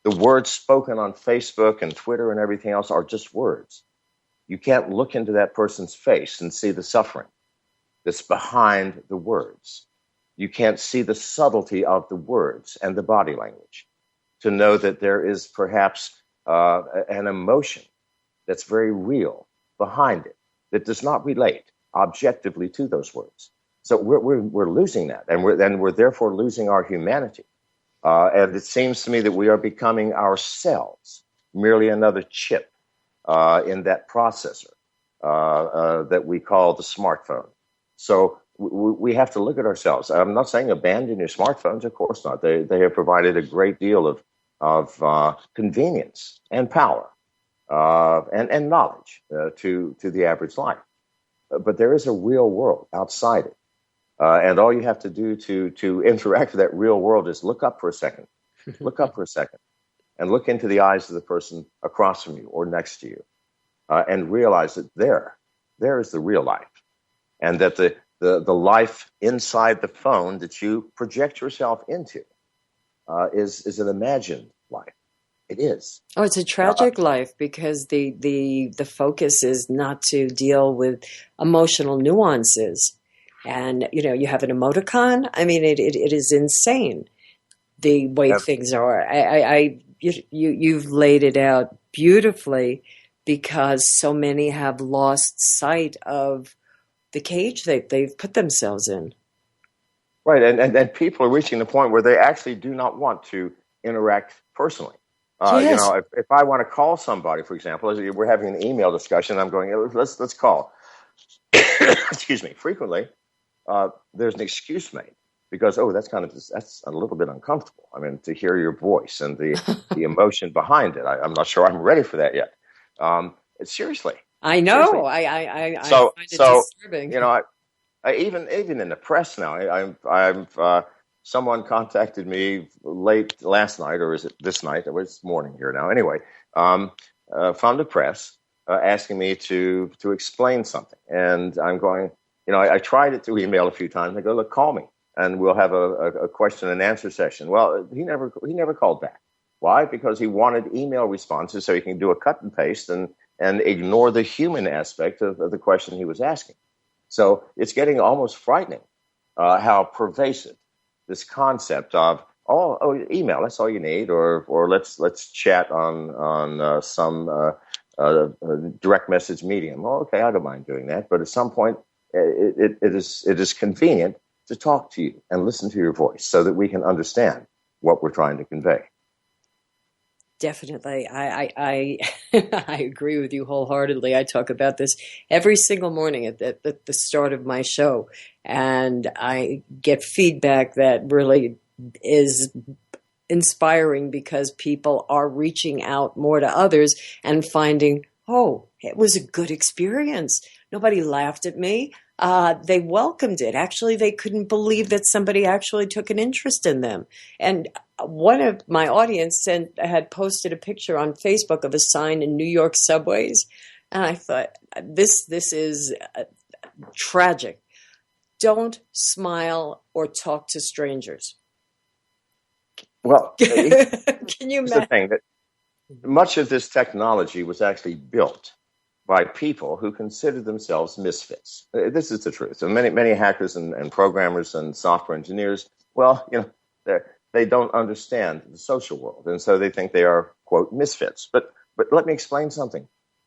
the words spoken on Facebook and Twitter and everything else are just words. You can't look into that person's face and see the suffering that's behind the words. You can't see the subtlety of the words and the body language to know that there is perhaps an emotion that's very real behind it that does not relate objectively to those words. So we're losing that, and we're therefore losing our humanity. And it seems to me that we are becoming ourselves merely another chip in that processor that we call the smartphone. So we have to look at ourselves. I'm not saying abandon your smartphones, of course not. They have provided a great deal of convenience and power and knowledge to the average life. But there is a real world outside it. And all you have to do to interact with that real world is look up for a second. Look up for a second and look into the eyes of the person across from you or next to you and realize that there is the real life. And that the life inside the phone that you project yourself into is an imagined life. It is. Oh, it's a tragic life because the focus is not to deal with emotional nuances. And, you have an emoticon. I mean, it is insane the way things are. You've laid it out beautifully because so many have lost sight of the cage they've put themselves in. Right. And people are reaching the point where they actually do not want to interact personally. Yes. If I want to call somebody, for example, we're having an email discussion, I'm going, let's call. Excuse me. Frequently, there's an excuse made because, that's a little bit uncomfortable. I mean, to hear your voice and the emotion behind it, I'm not sure I'm ready for that yet. Seriously. I know. Seriously. I find it disturbing. Even in the press now, someone contacted me late last night, or is it this night? It was morning here now. Anyway, from the press asking me to explain something, and I'm going. I tried it through email a few times. I go, look, call me, and we'll have a question and answer session. Well, he never called back. Why? Because he wanted email responses so he can do a cut and paste and ignore the human aspect of the question he was asking. So it's getting almost frightening how pervasive this concept of email, that's all you need, or let's chat on some direct message medium. Well, okay, I don't mind doing that, but at some point it is convenient to talk to you and listen to your voice so that we can understand what we're trying to convey. Definitely. I agree with you wholeheartedly. I talk about this every single morning at the start of my show, and I get feedback that really is inspiring because people are reaching out more to others and finding, it was a good experience. Nobody laughed at me. They welcomed it. Actually, they couldn't believe that somebody actually took an interest in them. And one of my audience had posted a picture on Facebook of a sign in New York subways. And I thought, this is tragic. Don't smile or talk to strangers. Well, can you imagine? The thing that much of this technology was actually built by people who consider themselves misfits. This is the truth. And many hackers and programmers and software engineers, they don't understand the social world, and so they think they are, quote, misfits. But let me explain something.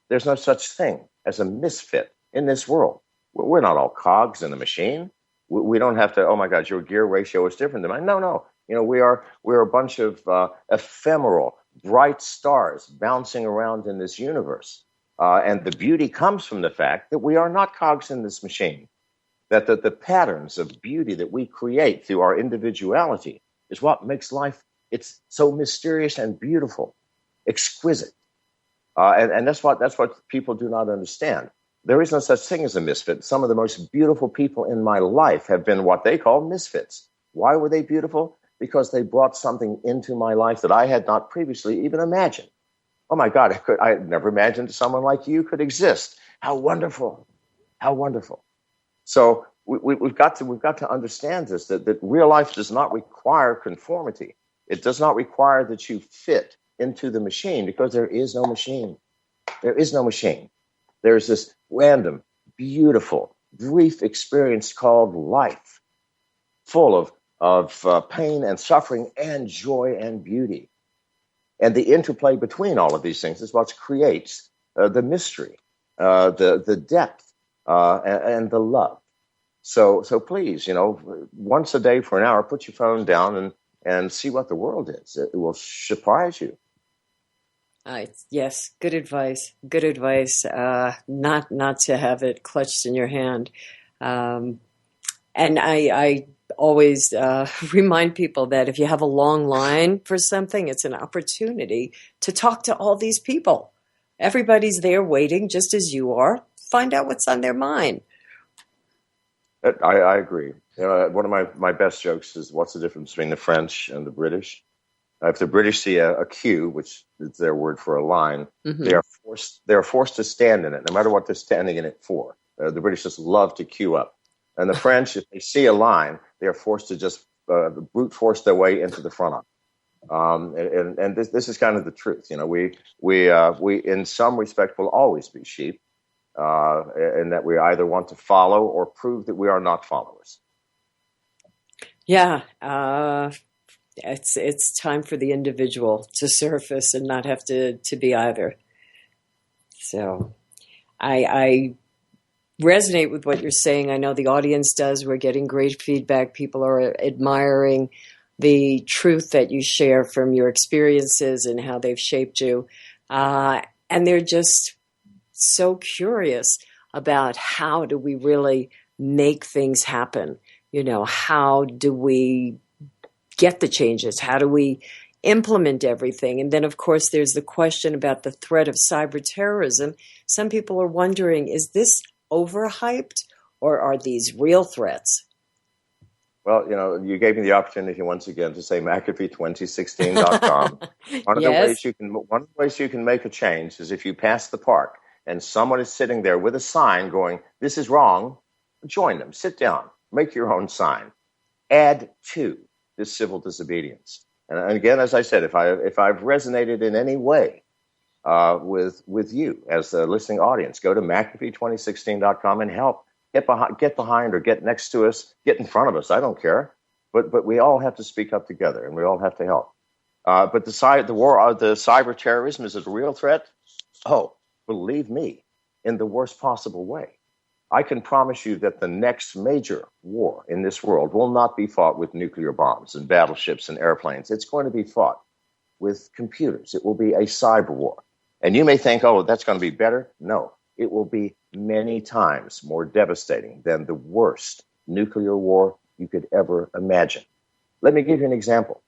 There's no such thing as a misfit in this world. We're not all cogs in the machine. We don't have to, oh my God, your gear ratio is different than mine. No. We're a bunch of ephemeral, bright stars bouncing around in this universe. And the beauty comes from the fact that we are not cogs in this machine, that the patterns of beauty that we create through our individuality is what makes life, it's so mysterious and beautiful, exquisite. And that's what people do not understand. There is no such thing as a misfit. Some of the most beautiful people in my life have been what they call misfits. Why were they beautiful? Because they brought something into my life that I had not previously even imagined. Oh my God, I had never imagined someone like you could exist. How wonderful. How wonderful. So we've got to understand this, that real life does not require conformity. It does not require that you fit into the machine, because there is no machine. There is no machine. There's this random, beautiful, brief experience called life, full of pain and suffering and joy and beauty. And the interplay between all of these things is what creates the mystery, the depth, and the love. So please, once a day for an hour, put your phone down and see what the world is. It will surprise you. Yes, good advice. Good advice. Not to have it clutched in your hand. And I always remind people that if you have a long line for something, it's an opportunity to talk to all these people. Everybody's there waiting just as you are. Find out what's on their mind. I agree. One of my best jokes is, what's the difference between the French and the British? If the British see a queue, which is their word for a line, mm-hmm. they are forced to stand in it, no matter what they're standing in it for. The British just love to queue up. And the French, if they see a line, they are forced to just brute force their way into the front of it. And this is kind of the truth. We in some respect will always be sheep, in that we either want to follow or prove that we are not followers. Yeah, it's time for the individual to surface and not have to be either. So, I resonate with what you're saying. I know the audience does. We're getting great feedback. People are admiring the truth that you share from your experiences and how they've shaped you. And they're just so curious about how do we really make things happen? How do we get the changes? How do we implement everything? And then, of course, there's the question about the threat of cyber terrorism. Some people are wondering, is this overhyped, or are these real threats? Well, you gave me the opportunity once again to say McAfee2016.com. One of the ways you can make a change is if you pass the park and someone is sitting there with a sign going, "This is wrong," join them, sit down, make your own sign, add to this civil disobedience. And again, as I said, if I've resonated in any way with you as the listening audience, go to McAfee2016.com and help get behind or get next to us, get in front of us. I don't care, but we all have to speak up together and we all have to help. But the war, the cyber terrorism, is it a real threat? Oh, believe me, in the worst possible way. I can promise you that the next major war in this world will not be fought with nuclear bombs and battleships and airplanes. It's going to be fought with computers. It will be a cyber war. And you may think, oh, that's going to be better. No, it will be many times more devastating than the worst nuclear war you could ever imagine. Let me give you an example.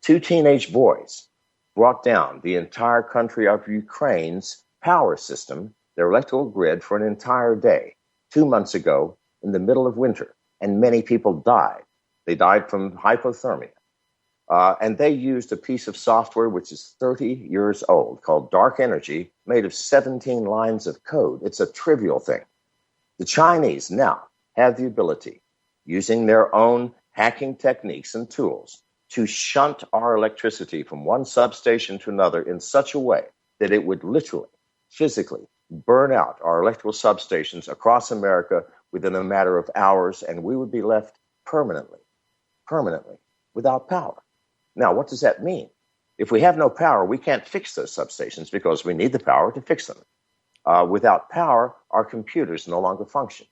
2 teenage boys brought down the entire country of Ukraine's power system, their electrical grid, for an entire day 2 months ago in the middle of winter, and many people died. They died from hypothermia. And they used a piece of software which is 30 years old called Dark Energy, made of 17 lines of code. It's a trivial thing. The Chinese now have the ability, using their own hacking techniques and tools, to shunt our electricity from one substation to another in such a way that it would literally, physically burn out our electrical substations across America within a matter of hours, and we would be left permanently without power. Now, what does that mean? If we have no power, we can't fix those substations because we need the power to fix them. Without power, our computers no longer function.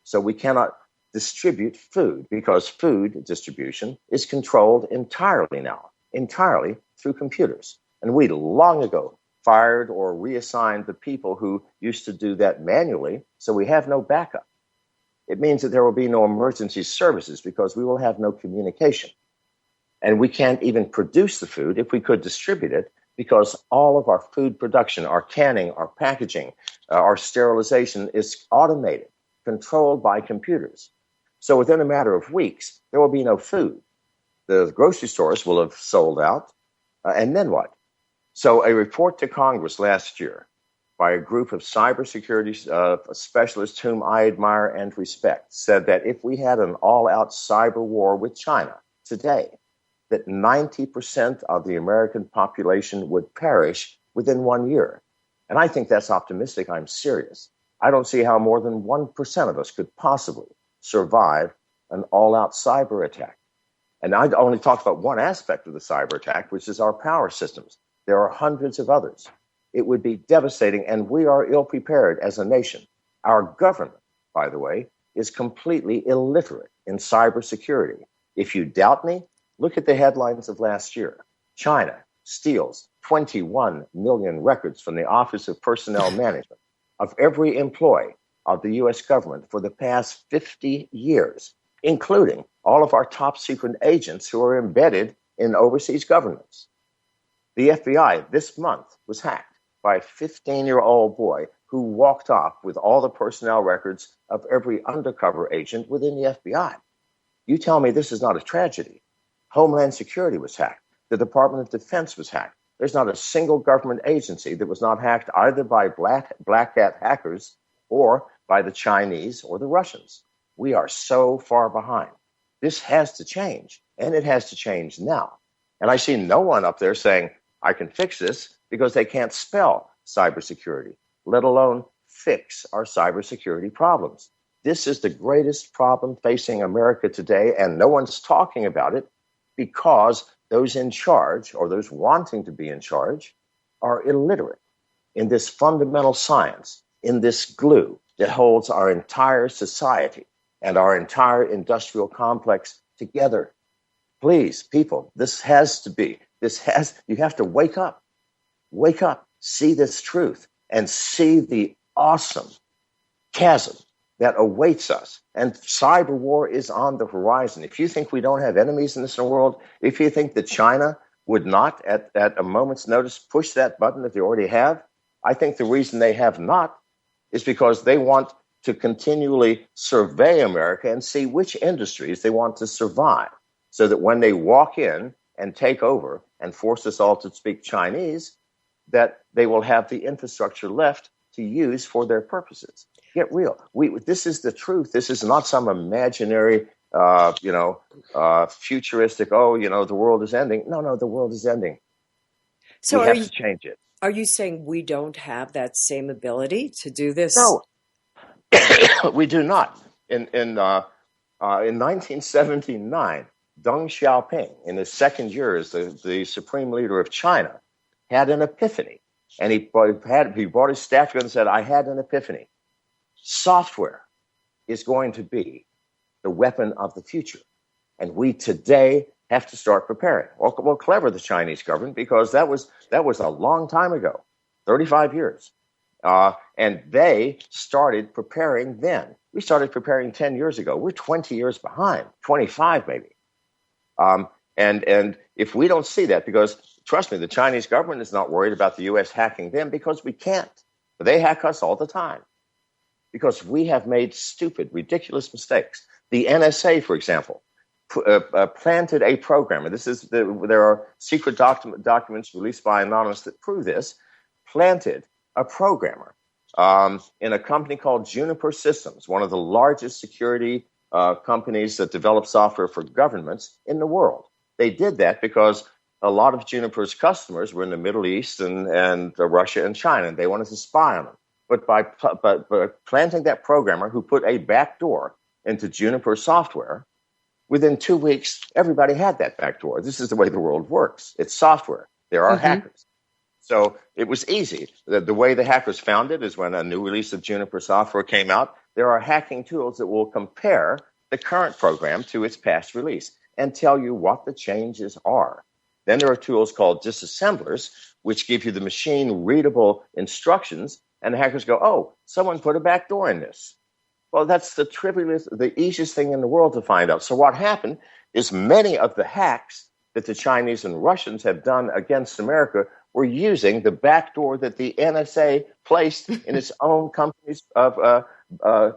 So we cannot distribute food because food distribution is controlled entirely through computers. And we long ago fired or reassigned the people who used to do that manually, so we have no backup. It means that there will be no emergency services because we will have no communication. And we can't even produce the food if we could distribute it, because all of our food production, our canning, our packaging, our sterilization is automated, controlled by computers. So within a matter of weeks, there will be no food. The grocery stores will have sold out. And then what? So a report to Congress last year by a group of cybersecurity specialists whom I admire and respect said that if we had an all-out cyber war with China today, that 90% of the American population would perish within 1 year. And I think that's optimistic. I'm serious. I don't see how more than 1% of us could possibly survive an all-out cyber attack. And I only talked about one aspect of the cyber attack, which is our power systems. There are hundreds of others. It would be devastating, and we are ill-prepared as a nation. Our government, by the way, is completely illiterate in cybersecurity. If you doubt me, look at the headlines of last year. China steals 21 million records from the Office of Personnel Management of every employee of the U.S. government for the past 50 years. including all of our top secret agents who are embedded in overseas governments. The FBI this month was hacked by a 15-year-old boy who walked off with all the personnel records of every undercover agent within the FBI. You tell me this is not a tragedy. Homeland Security was hacked. The Department of Defense was hacked. There's not a single government agency that was not hacked either by black hat hackers or by the Chinese or the Russians. We are so far behind. This has to change, and it has to change now. And I see no one up there saying, I can fix this, because they can't spell cybersecurity, let alone fix our cybersecurity problems. This is the greatest problem facing America today, and no one's talking about it because those in charge, or those wanting to be in charge, are illiterate in this fundamental science, in this glue that holds our entire society and our entire industrial complex together. Please, people, you have to wake up, see this truth, and see the awesome chasm that awaits us. And cyber war is on the horizon. If you think we don't have enemies in this world, if you think that China would not, at a moment's notice, push that button that they already have, I think the reason they have not is because they want to continually survey America and see which industries they want to survive, so that when they walk in and take over and force us all to speak Chinese, that they will have the infrastructure left to use for their purposes. Get real. This is the truth. This is not some imaginary, futuristic, the world is ending. No, the world is ending. So we have to change it. Are you saying we don't have that same ability to do this? No, we do not. In 1979, Deng Xiaoping, in his second year as the supreme leader of China, had an epiphany. And he brought his staff together and said, I had an epiphany. Software is going to be the weapon of the future. And we today have to start preparing. Well, clever, the Chinese government, because that was a long time ago, 35 years. And they started preparing then. We started preparing 10 years ago. We're 20 years behind, 25 maybe. And if we don't see that, because trust me, the Chinese government is not worried about the U.S. hacking them, because we can't. They hack us all the time because we have made stupid, ridiculous mistakes. The NSA, for example, planted a program, and there are secret documents released by Anonymous that prove this, planted a programmer in a company called Juniper Systems, one of the largest security companies that develop software for governments in the world. They did that because a lot of Juniper's customers were in the Middle East and Russia and China, and they wanted to spy on them. But by planting that programmer who put a backdoor into Juniper software, within 2 weeks, everybody had that backdoor. This is the way the world works. It's software. There are hackers. So it was easy. The way the hackers found it is when a new release of Juniper software came out, there are hacking tools that will compare the current program to its past release and tell you what the changes are. Then there are tools called disassemblers, which give you the machine-readable instructions, and the hackers go, oh, someone put a backdoor in this. Well, that's the easiest thing in the world to find out. So what happened is many of the hacks that the Chinese and Russians have done against America were using the backdoor that the NSA placed in its own company's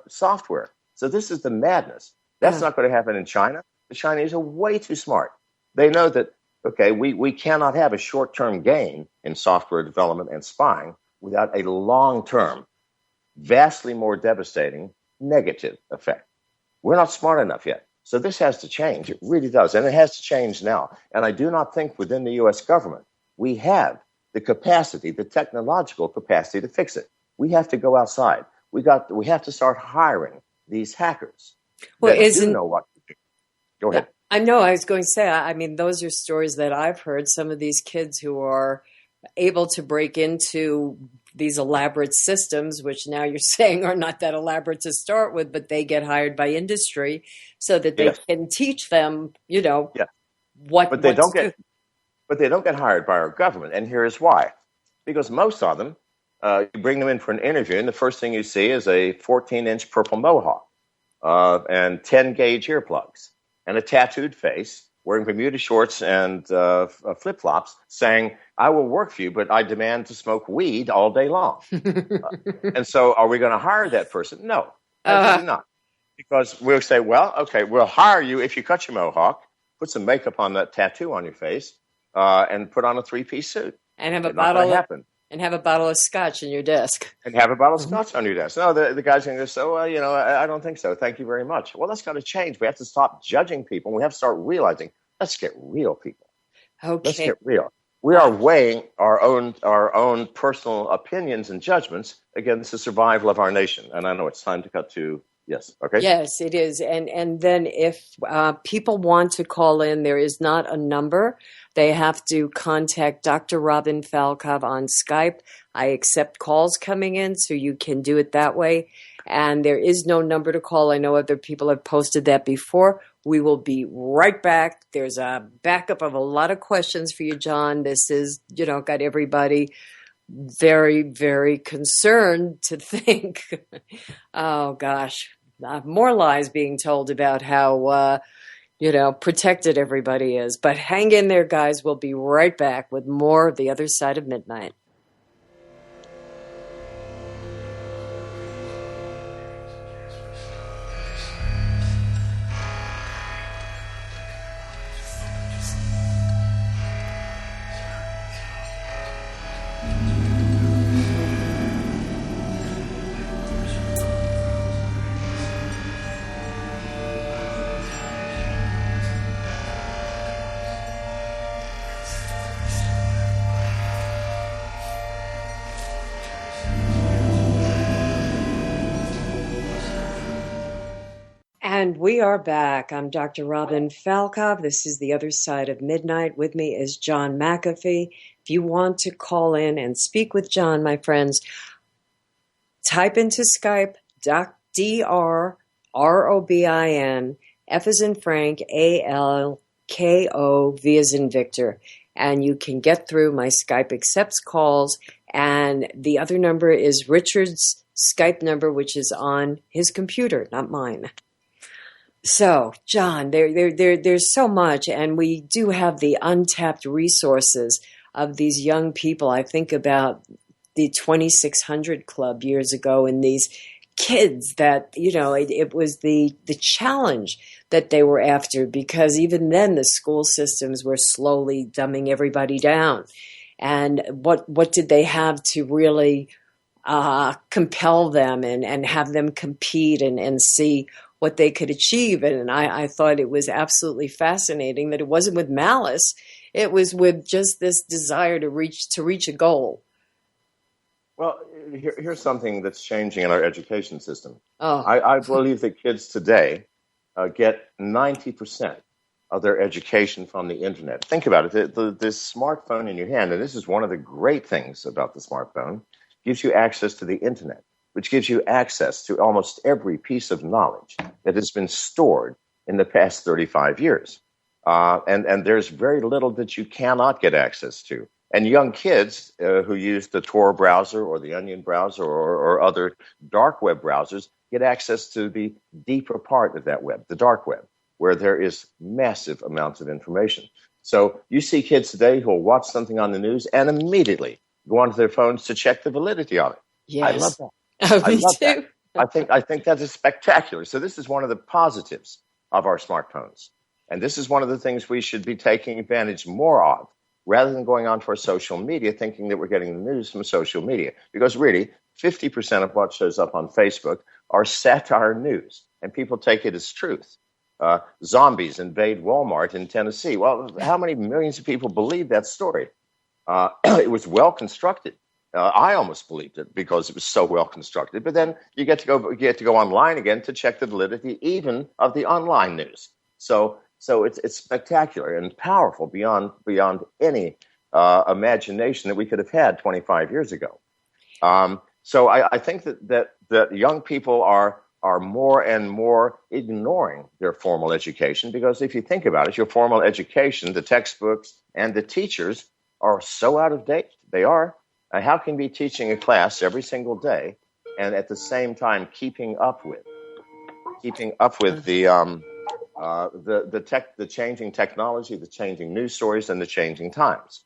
software. So this is the madness. That's not going to happen in China. The Chinese are way too smart. They know that, okay, we cannot have a short-term gain in software development and spying without a long-term, vastly more devastating negative effect. We're not smart enough yet. So this has to change. It really does. And it has to change now. And I do not think within the U.S. government we have the capacity, the technological capacity to fix it. We have to go outside. We have to start hiring these hackers. Well, do know what to do. Go ahead. I know. I was going to say, I mean, those are stories that I've heard. Some of these kids who are able to break into these elaborate systems, which now you're saying are not that elaborate to start with, but they get hired by industry so that they can teach them, what. But they don't get hired by our government, and here is why: because most of them, you bring them in for an interview, and the first thing you see is a 14-inch purple mohawk. and 10-gauge earplugs and a tattooed face, wearing Bermuda shorts and flip-flops, saying, "I will work for you, but I demand to smoke weed all day long." And so are we going to hire that person? No, absolutely not. Because we'll say, well, okay, we'll hire you if you cut your mohawk, put some makeup on that tattoo on your face, and put on a 3-piece suit. And have a bottle of scotch in your desk. And have a bottle of scotch on your desk. No, the guy's going to say, well, I don't think so. Thank you very much. Well, that's got to change. We have to stop judging people. We have to start realizing, let's get real, people. Okay. Let's get real. We are weighing our own personal opinions and judgments against the survival of our nation. And I know it's time to cut to, yes, okay? Yes, it is. And then if people want to call in, there is not a number. They have to contact Dr. Robin Falkov on Skype. I accept calls coming in, so you can do it that way. And there is no number to call. I know other people have posted that before. We will be right back. There's a backup of a lot of questions for you, John. This is, got everybody very, very concerned to think, oh gosh, more lies being told about how, protected everybody is. But hang in there, guys. We'll be right back with more of The Other Side of Midnight. And we are back. I'm Dr. Robin Falkov. This is The Other Side of Midnight. With me is John McAfee. If you want to call in and speak with John, my friends, type into Skype, DrRobin, F as in Frank, ALKO, V as in Victor. And you can get through. My Skype accepts calls. And the other number is Richard's Skype number, which is on his computer, not mine. So, John, there's so much, and we do have the untapped resources of these young people. I think about the 2600 Club years ago, and these kids that, it was the challenge that they were after, because even then the school systems were slowly dumbing everybody down. And what did they have to really compel them and have them compete and see what they could achieve? And I thought it was absolutely fascinating that it wasn't with malice. It was with just this desire to reach a goal. Well, here's something that's changing in our education system. Oh. I believe that kids today get 90% of their education from the internet. Think about it. This smartphone in your hand, and this is one of the great things about the smartphone, gives you access to the internet, which gives you access to almost every piece of knowledge that has been stored in the past 35 years. And there's very little that you cannot get access to. And young kids who use the Tor browser or the Onion browser or other dark web browsers get access to the deeper part of that web, the dark web, where there is massive amounts of information. So you see kids today who will watch something on the news and immediately go onto their phones to check the validity of it. Yes. I love that. Oh, me too. I think that is spectacular. So this is one of the positives of our smartphones. And this is one of the things we should be taking advantage more of, rather than going onto our social media thinking that we're getting the news from social media. Because really, 50% of what shows up on Facebook are satire news, and people take it as truth. Zombies invade Walmart in Tennessee. Well, how many millions of people believe that story? It was well constructed. I almost believed it because it was so well constructed. But then you get to go online again to check the validity even of the online news. So it's spectacular and powerful beyond any imagination that we could have had 25 years ago. So I think that young people are more and more ignoring their formal education, because if you think about it, your formal education, the textbooks and the teachers are so out of date. They are. How can you be teaching a class every single day and at the same time keeping up with keeping up with the changing technology, the changing news stories, and the changing times.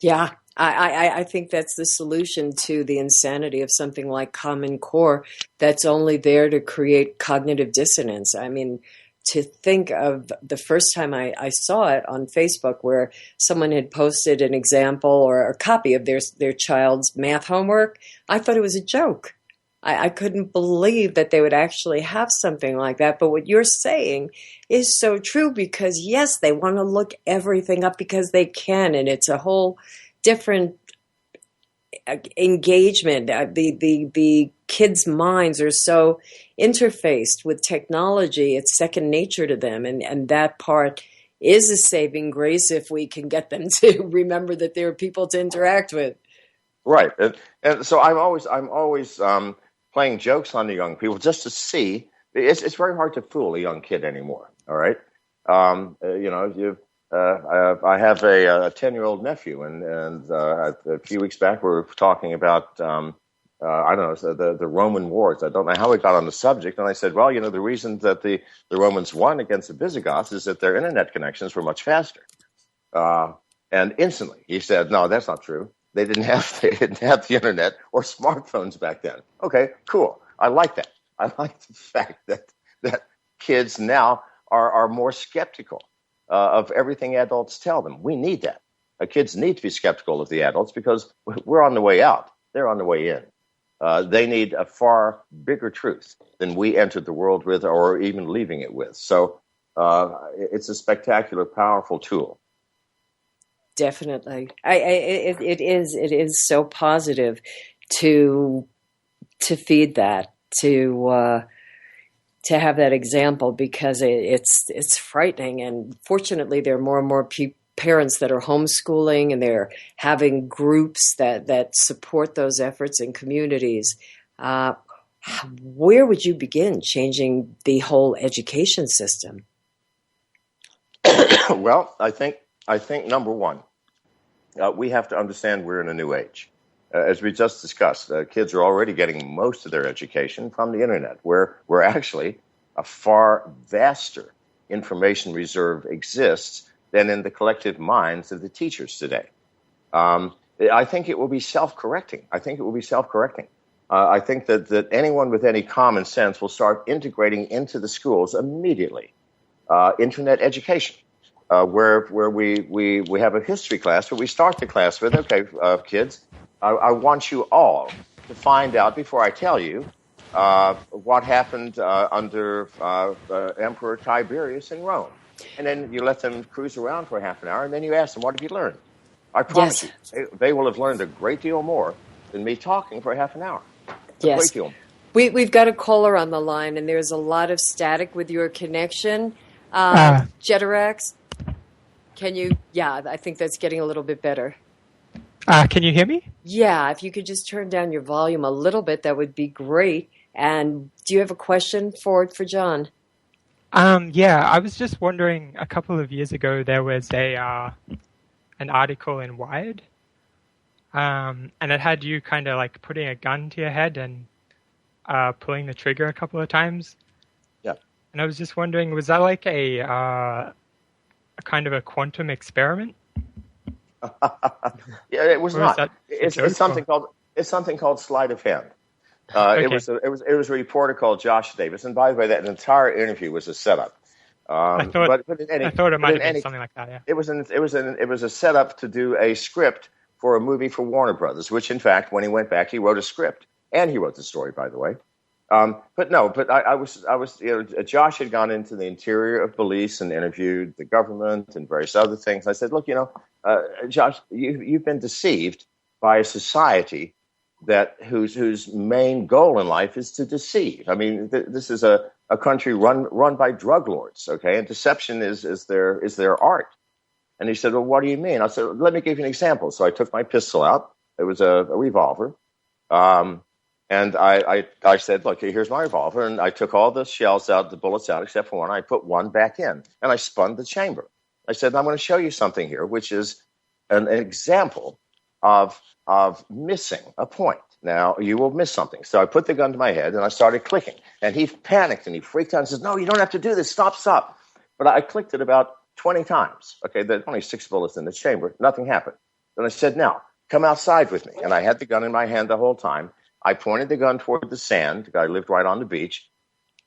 Yeah, I think that's the solution to the insanity of something like Common Core that's only there to create cognitive dissonance. I mean, to think of the first time I saw it on Facebook where someone had posted an example or a copy of their child's math homework, I thought it was a joke. I couldn't believe that they would actually have something like that. But what you're saying is so true because, yes, they want to look everything up because they can. And it's a whole different engagement. The kids' minds are so interfaced with technology. It's second nature to them. And that part is a saving grace if we can get them to remember that there are people to interact with. Right. And so I'm always playing jokes on the young people just to see. It's very hard to fool a young kid anymore. All right. I have a 10-year-old nephew, and a few weeks back we were talking about I don't know the Roman wars. I don't know how we got on the subject, and I said, well, the reason that the Romans won against the Visigoths is that their internet connections were much faster. And instantly he said, no, that's not true. They didn't have the internet or smartphones back then. Okay, cool. I like that. I like the fact that kids now are more skeptical of everything adults tell them. We need that. Kids need to be skeptical of the adults because we're on the way out. They're on the way in. They need a far bigger truth than we entered the world with or even leaving it with. So it's a spectacular, powerful tool. Definitely. It is so positive to feed that, to have that example because it's frightening. And fortunately, there are more and more parents that are homeschooling and they're having groups that support those efforts in communities. Where would you begin changing the whole education system? Well, I think number one, we have to understand we're in a new age. As we just discussed, kids are already getting most of their education from the internet, where actually a far vaster information reserve exists than in the collective minds of the teachers today. I think it will be self-correcting. I think that anyone with any common sense will start integrating into the schools immediately internet education. Where we have a history class where we start the class with, okay, kids, I want you all to find out before I tell you what happened under Emperor Tiberius in Rome. And then you let them cruise around for half an hour, and then you ask them, what have you learned? I promise you, they will have learned a great deal more than me talking for half an hour. A great deal more. We've got a caller on the line, and there's a lot of static with your connection. Jetarax, can you? Yeah, I think that's getting a little bit better. Can you hear me? Yeah, if you could just turn down your volume a little bit, that would be great. And do you have a question for John? Yeah, I was just wondering. A couple of years ago, there was an article in Wired, and it had you kind of like putting a gun to your head and pulling the trigger a couple of times. Yeah. And I was just wondering, was that like a kind of a quantum experiment? Yeah, it was not. It's something called sleight of hand. Okay. It was a reporter called Josh Davis, and by the way, that entire interview was a setup. I thought it might have been something like that. Yeah. It was a setup to do a script for a movie for Warner Brothers, which in fact, when he went back, he wrote a script and he wrote the story, by the way. Josh had gone into the interior of police and interviewed the government and various other things. I said, look, Josh, you've been deceived by a society whose main goal in life is to deceive. I mean, this is a country run by drug lords, okay? And deception is their art. And he said, well, what do you mean? I said, let me give you an example. So I took my pistol out. It was a revolver. And I said, look, here's my revolver. And I took all the shells out, the bullets out, except for one. I put one back in, and I spun the chamber. I said, I'm going to show you something here, which is an example of missing a point. Now, you will miss something. So I put the gun to my head, and I started clicking. And he panicked, and he freaked out and says, no, you don't have to do this. Stop. But I clicked it about 20 times. Okay, there's only 6 bullets in the chamber. Nothing happened. Then I said, now, come outside with me. And I had the gun in my hand the whole time. I pointed the gun toward the sand. I lived right on the beach.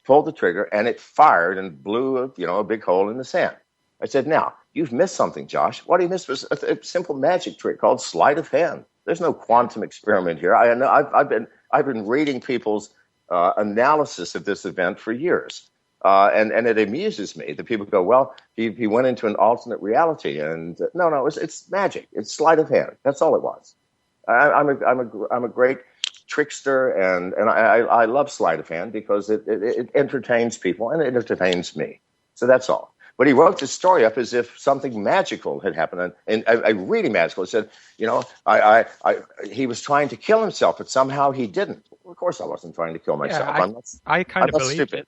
Pulled the trigger, and it fired and blew a big hole in the sand. I said, now, you've missed something, Josh. What he missed was a simple magic trick called sleight of hand. There's no quantum experiment here. I know I've been reading people's analysis of this event for years, and it amuses me that people go, well, he went into an alternate reality, and no, it's magic. It's sleight of hand. That's all it was. I'm a great trickster, and I love sleight of hand because it entertains people and it entertains me. So that's all. But he wrote this story up as if something magical had happened, and really magical. He said, he was trying to kill himself, but somehow he didn't. Well, of course, I wasn't trying to kill myself. Yeah, I kind of believed it.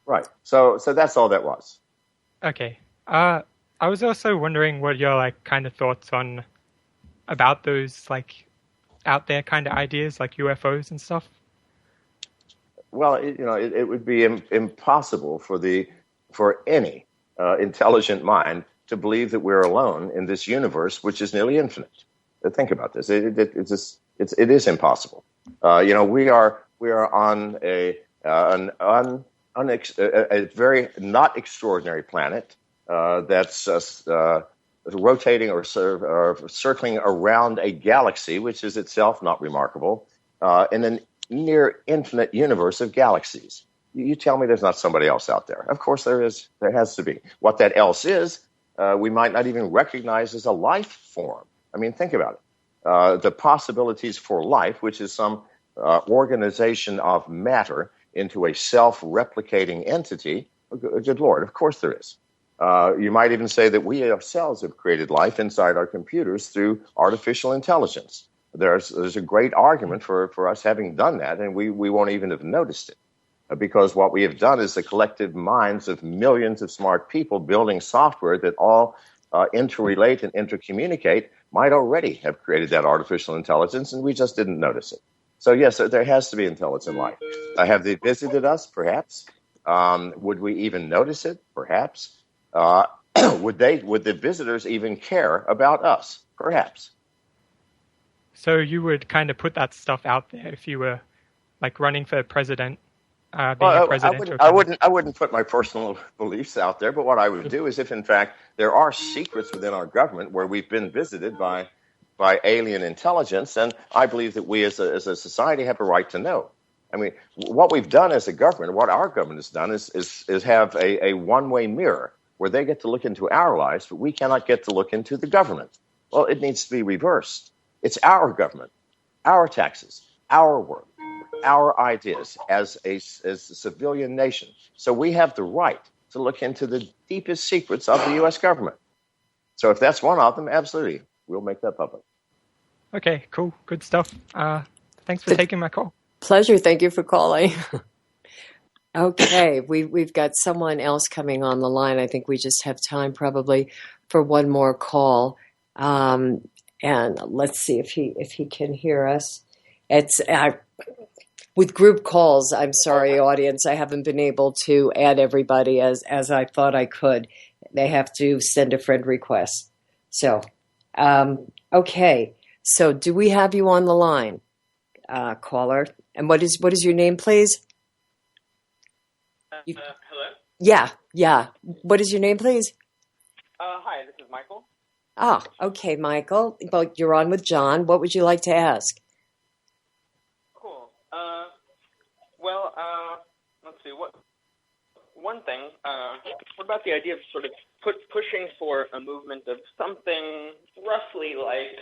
Right. So that's all that was. Okay. I was also wondering what your kind of thoughts on about those out there kind of ideas like UFOs and stuff. Well, it would be impossible for any intelligent mind to believe that we're alone in this universe, which is nearly infinite. Think about this. It is impossible. We are on a very not extraordinary planet that's rotating or circling around a galaxy, which is itself not remarkable, in a near infinite universe of galaxies. You tell me there's not somebody else out there. Of course there is. There has to be. What that else is, we might not even recognize as a life form. I mean, think about it. The possibilities for life, which is some organization of matter into a self-replicating entity, good Lord, of course there is. You might even say that we ourselves have created life inside our computers through artificial intelligence. There's a great argument for us having done that, and we won't even have noticed it. Because what we have done is the collective minds of millions of smart people building software that all interrelate and intercommunicate might already have created that artificial intelligence, and we just didn't notice it. So, yes, there has to be intelligent life. Have they visited us? Perhaps. Would we even notice it? Perhaps. Would the visitors even care about us? Perhaps. So you would kind of put that stuff out there if you were running for president? I wouldn't put my personal beliefs out there, but what I would do is if, in fact, there are secrets within our government where we've been visited by alien intelligence, and I believe that we as a society have a right to know. I mean, what we've done as a government, what our government has done is have a one-way mirror where they get to look into our lives, but we cannot get to look into the government. Well, it needs to be reversed. It's our government, our taxes, our work, our ideas as a civilian nation. So we have the right to look into the deepest secrets of the U.S. government. So if that's one of them, absolutely, we'll make that public. Okay, cool. Good stuff. Thanks for taking my call. Pleasure. Thank you for calling. Okay, we've got someone else coming on the line. I think we just have time probably for one more call. And let's see if he can hear us. It's with group calls. I'm sorry, audience. I haven't been able to add everybody as I thought I could. They have to send a friend request. So, okay. So, do we have you on the line, caller? And what is your name, please? Hello? Yeah. What is your name, please? Hi, this is Michael. Ah, okay, Michael. Well, you're on with John. What would you like to ask? Cool. Let's see. One thing. What about the idea of sort of pushing for a movement of something roughly like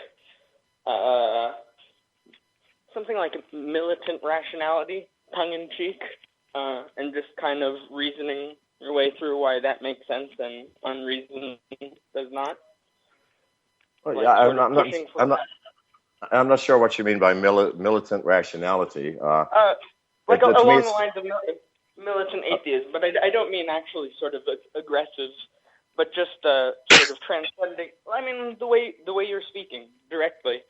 militant rationality, tongue-in-cheek, and just kind of reasoning your way through why that makes sense and unreason does not? Well, yeah, I'm not sure what you mean by militant rationality. Along the lines of militant atheism, but I don't mean actually sort of aggressive, but just sort of transcending. I mean, the way you're speaking directly,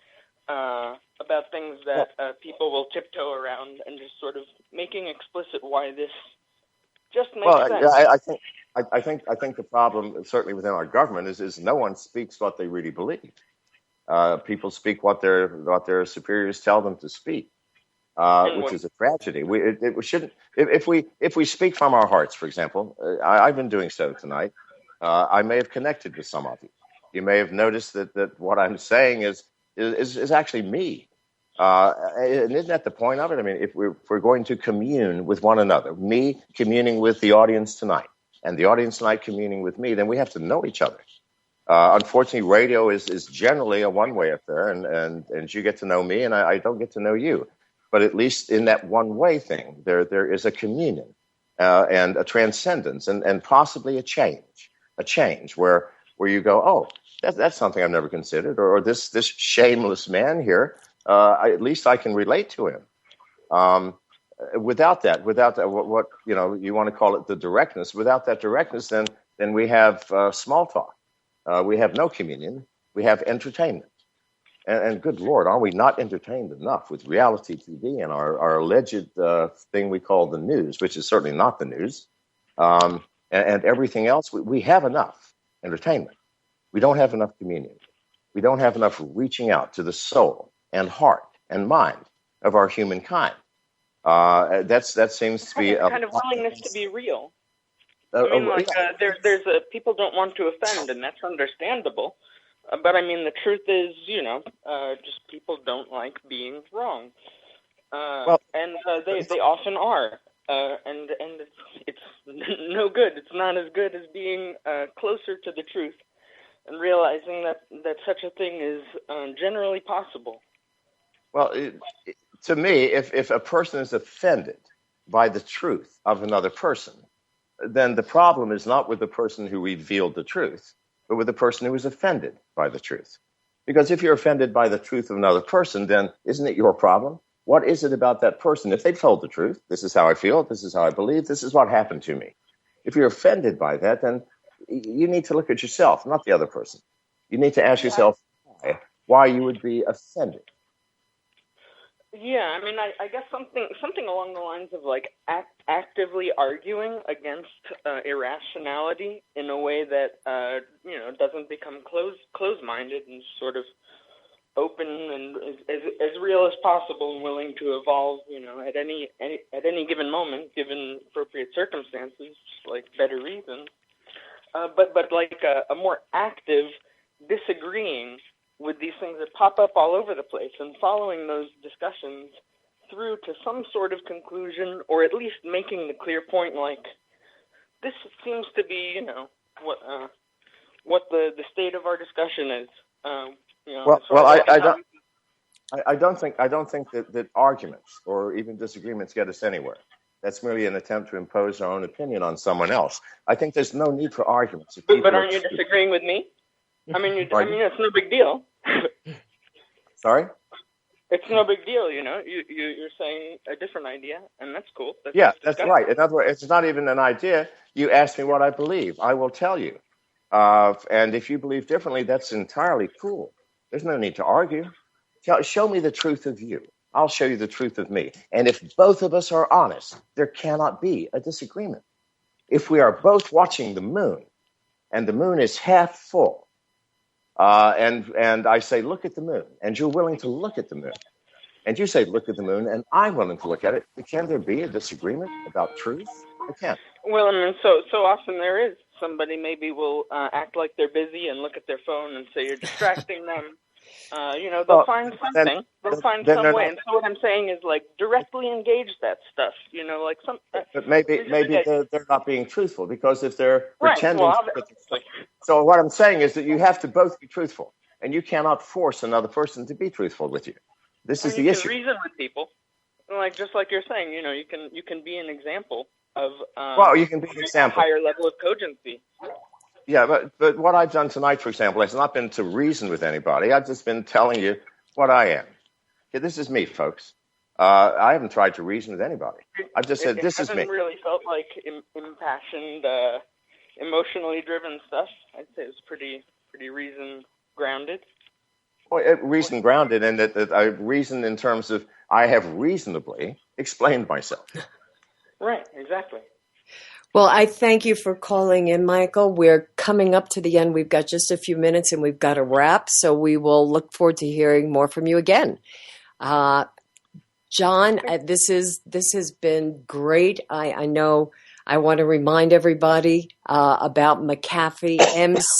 about things that people will tiptoe around, and just sort of making explicit why this just makes sense. I think the problem, certainly within our government, is no one speaks what they really believe. People speak what their superiors tell them to speak, which is a tragedy. We shouldn't. If we speak from our hearts, for example, I've been doing so tonight. I may have connected with some of you. You may have noticed that what I'm saying is actually me. And isn't that the point of it? I mean, if we're going to commune with one another, me communing with the audience tonight, and the audience tonight communing with me, then we have to know each other. Unfortunately, radio is generally a one-way affair, and you get to know me, and I don't get to know you. But at least in that one-way thing, there is a communion and a transcendence, and possibly a change where you go, oh, that's something I've never considered, or this shameless man here, at least I can relate to him. Without that, what you want to call it, the directness. Without that directness, then we have small talk. We have no communion. We have entertainment. And good Lord, are we not entertained enough with reality TV and our alleged thing we call the news, which is certainly not the news, and everything else? We have enough entertainment. We don't have enough communion. We don't have enough reaching out to the soul and heart and mind of our humankind. That seems to be a kind of willingness to be real. I mean, there's people don't want to offend, and that's understandable. But I mean, the truth is, just people don't like being wrong, and they often are, and it's no good. It's not as good as being closer to the truth and realizing that such a thing is generally possible. Well, to me, if a person is offended by the truth of another person, then the problem is not with the person who revealed the truth, but with the person who was offended by the truth. Because if you're offended by the truth of another person, then isn't it your problem? What is it about that person? If they told the truth, this is how I feel, this is how I believe, this is what happened to me. If you're offended by that, then you need to look at yourself, not the other person. You need to ask yourself why you would be offended. Yeah, I mean, I guess something along the lines of like actively arguing against irrationality in a way that doesn't become close-minded and sort of open and as real as possible and willing to evolve, at any given moment, given appropriate circumstances, like better reasons. But like a more active disagreeing with these things that pop up all over the place, and following those discussions through to some sort of conclusion, or at least making the clear point, like, this seems to be, what the state of our discussion is. I don't think that arguments or even disagreements get us anywhere. That's merely an attempt to impose our own opinion on someone else. I think there's no need for arguments. But aren't you disagreeing with me? I mean, it's no big deal. Sorry? It's no big deal, You're saying a different idea, and that's cool. That's right. In other words, it's not even an idea. You ask me what I believe. I will tell you. And if you believe differently, that's entirely cool. There's no need to argue. Show me the truth of you. I'll show you the truth of me. And if both of us are honest, there cannot be a disagreement. If we are both watching the moon, and the moon is half full, and I say, look at the moon, and you're willing to look at the moon, and you say, look at the moon, and I'm willing to look at it, can there be a disagreement about truth? There can't. Well, I mean, so often there is. Somebody maybe will act like they're busy and look at their phone and say you're distracting them. They'll find something. They'll find some way. And so what I'm saying is, like, directly engage that stuff. Like some. But maybe they're not being truthful, because if they're pretending. So what I'm saying is that you have to both be truthful, and you cannot force another person to be truthful with you. This is the issue. You can reason with people, just like you're saying. You can be an example of. You can be an example. A higher level of cogency. Yeah, but what I've done tonight, for example, has not been to reason with anybody. I've just been telling you what I am. Okay, this is me, folks. I haven't tried to reason with anybody. I've just said, this is me. It hasn't really felt like impassioned, emotionally driven stuff. I'd say it's pretty reason grounded. Well, reason grounded, and that I reason in terms of I have reasonably explained myself. Right, exactly. Well, I thank you for calling in, Michael. We're coming up to the end. We've got just a few minutes and we've got to wrap, so we will look forward to hearing more from you again. John, this has been great. I know I want to remind everybody about McAfee, MCAFEE,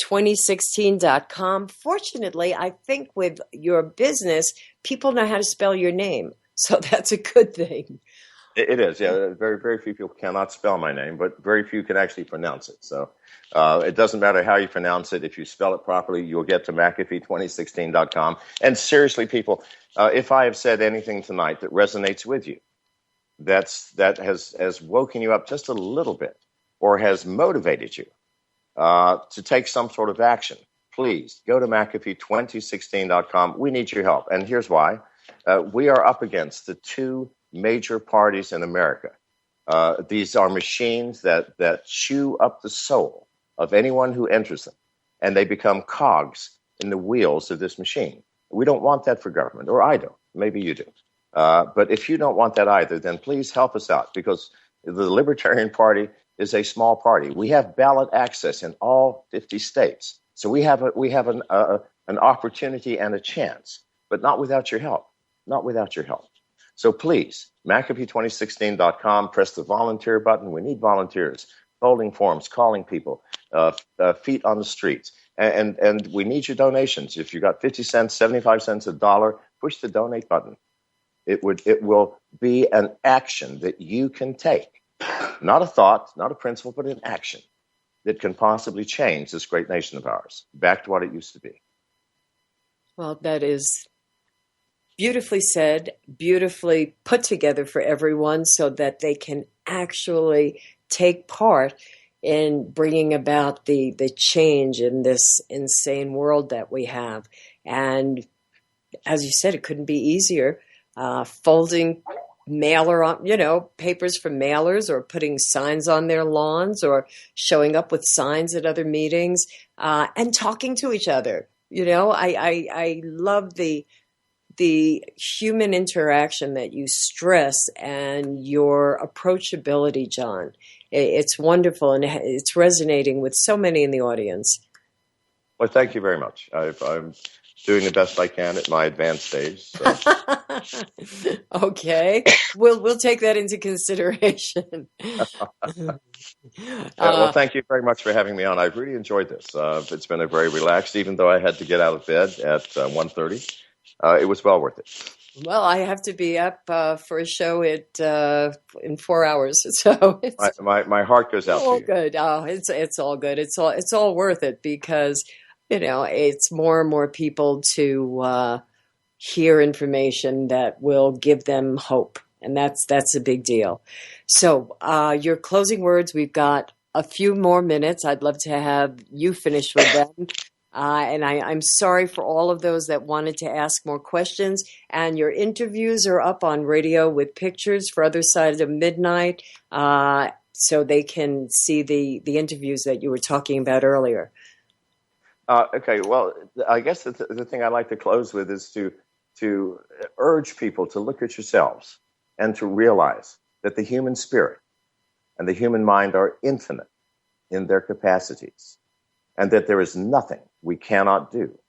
2016.com. Fortunately, I think with your business, people know how to spell your name, so that's a good thing. It is, yeah. Very, very few people cannot spell my name, but very few can actually pronounce it. So it doesn't matter how you pronounce it. If you spell it properly, you'll get to McAfee2016.com. And seriously, people, if I have said anything tonight that resonates with you, that has woken you up just a little bit or has motivated you to take some sort of action, please go to McAfee2016.com. We need your help. And here's why. We are up against the two major parties in America. These are machines that chew up the soul of anyone who enters them, and they become cogs in the wheels of this machine. We don't want that for government, or I don't. Maybe you do. But if you don't want that either, then please help us out, because the Libertarian Party is a small party. We have ballot access in all 50 states. So we have an opportunity and a chance, but not without your help. Not without your help. So please, McAfee2016.com, press the volunteer button. We need volunteers, folding forms, calling people, feet on the streets. And we need your donations. If you got 50 cents, 75 cents, $1, push the donate button. It will be an action that you can take. Not a thought, not a principle, but an action that can possibly change this great nation of ours back to what it used to be. Well, that is beautifully said, beautifully put together for everyone so that they can actually take part in bringing about the change in this insane world that we have. And as you said, it couldn't be easier. Folding mailer on, papers from mailers, or putting signs on their lawns, or showing up with signs at other meetings, and talking to each other. I love the human interaction that you stress and your approachability, John. It's wonderful, and it's resonating with so many in the audience. Well, thank you very much. I'm doing the best I can at my advanced stage. So. Okay, we'll take that into consideration. Well, thank you very much for having me on. I've really enjoyed this. It's been a very relaxed, even though I had to get out of bed at 1:30. It was well worth it. Well, I have to be up for a show in 4 hours, so it's, my heart goes out to you. All good. Oh, it's all good. It's all worth it, because it's more and more people to hear information that will give them hope, and that's a big deal. So, your closing words. We've got a few more minutes. I'd love to have you finish with them. And I'm sorry for all of those that wanted to ask more questions. And your interviews are up on radio with pictures for Other Side of Midnight, so they can see the interviews that you were talking about earlier. Okay, well, I guess the thing I'd like to close with is to urge people to look at yourselves and to realize that the human spirit and the human mind are infinite in their capacities, and that there is nothing we cannot do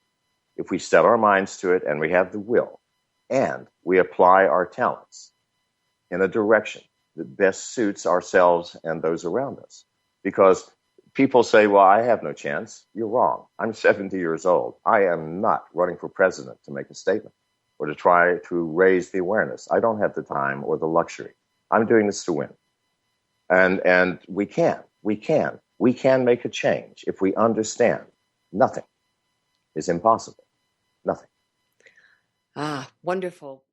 if we set our minds to it and we have the will and we apply our talents in a direction that best suits ourselves and those around us. Because people say, well, I have no chance. You're wrong. I'm 70 years old. I am not running for president to make a statement or to try to raise the awareness. I don't have the time or the luxury. I'm doing this to win. And we can make a change if we understand nothing is impossible. Nothing. Ah, wonderful.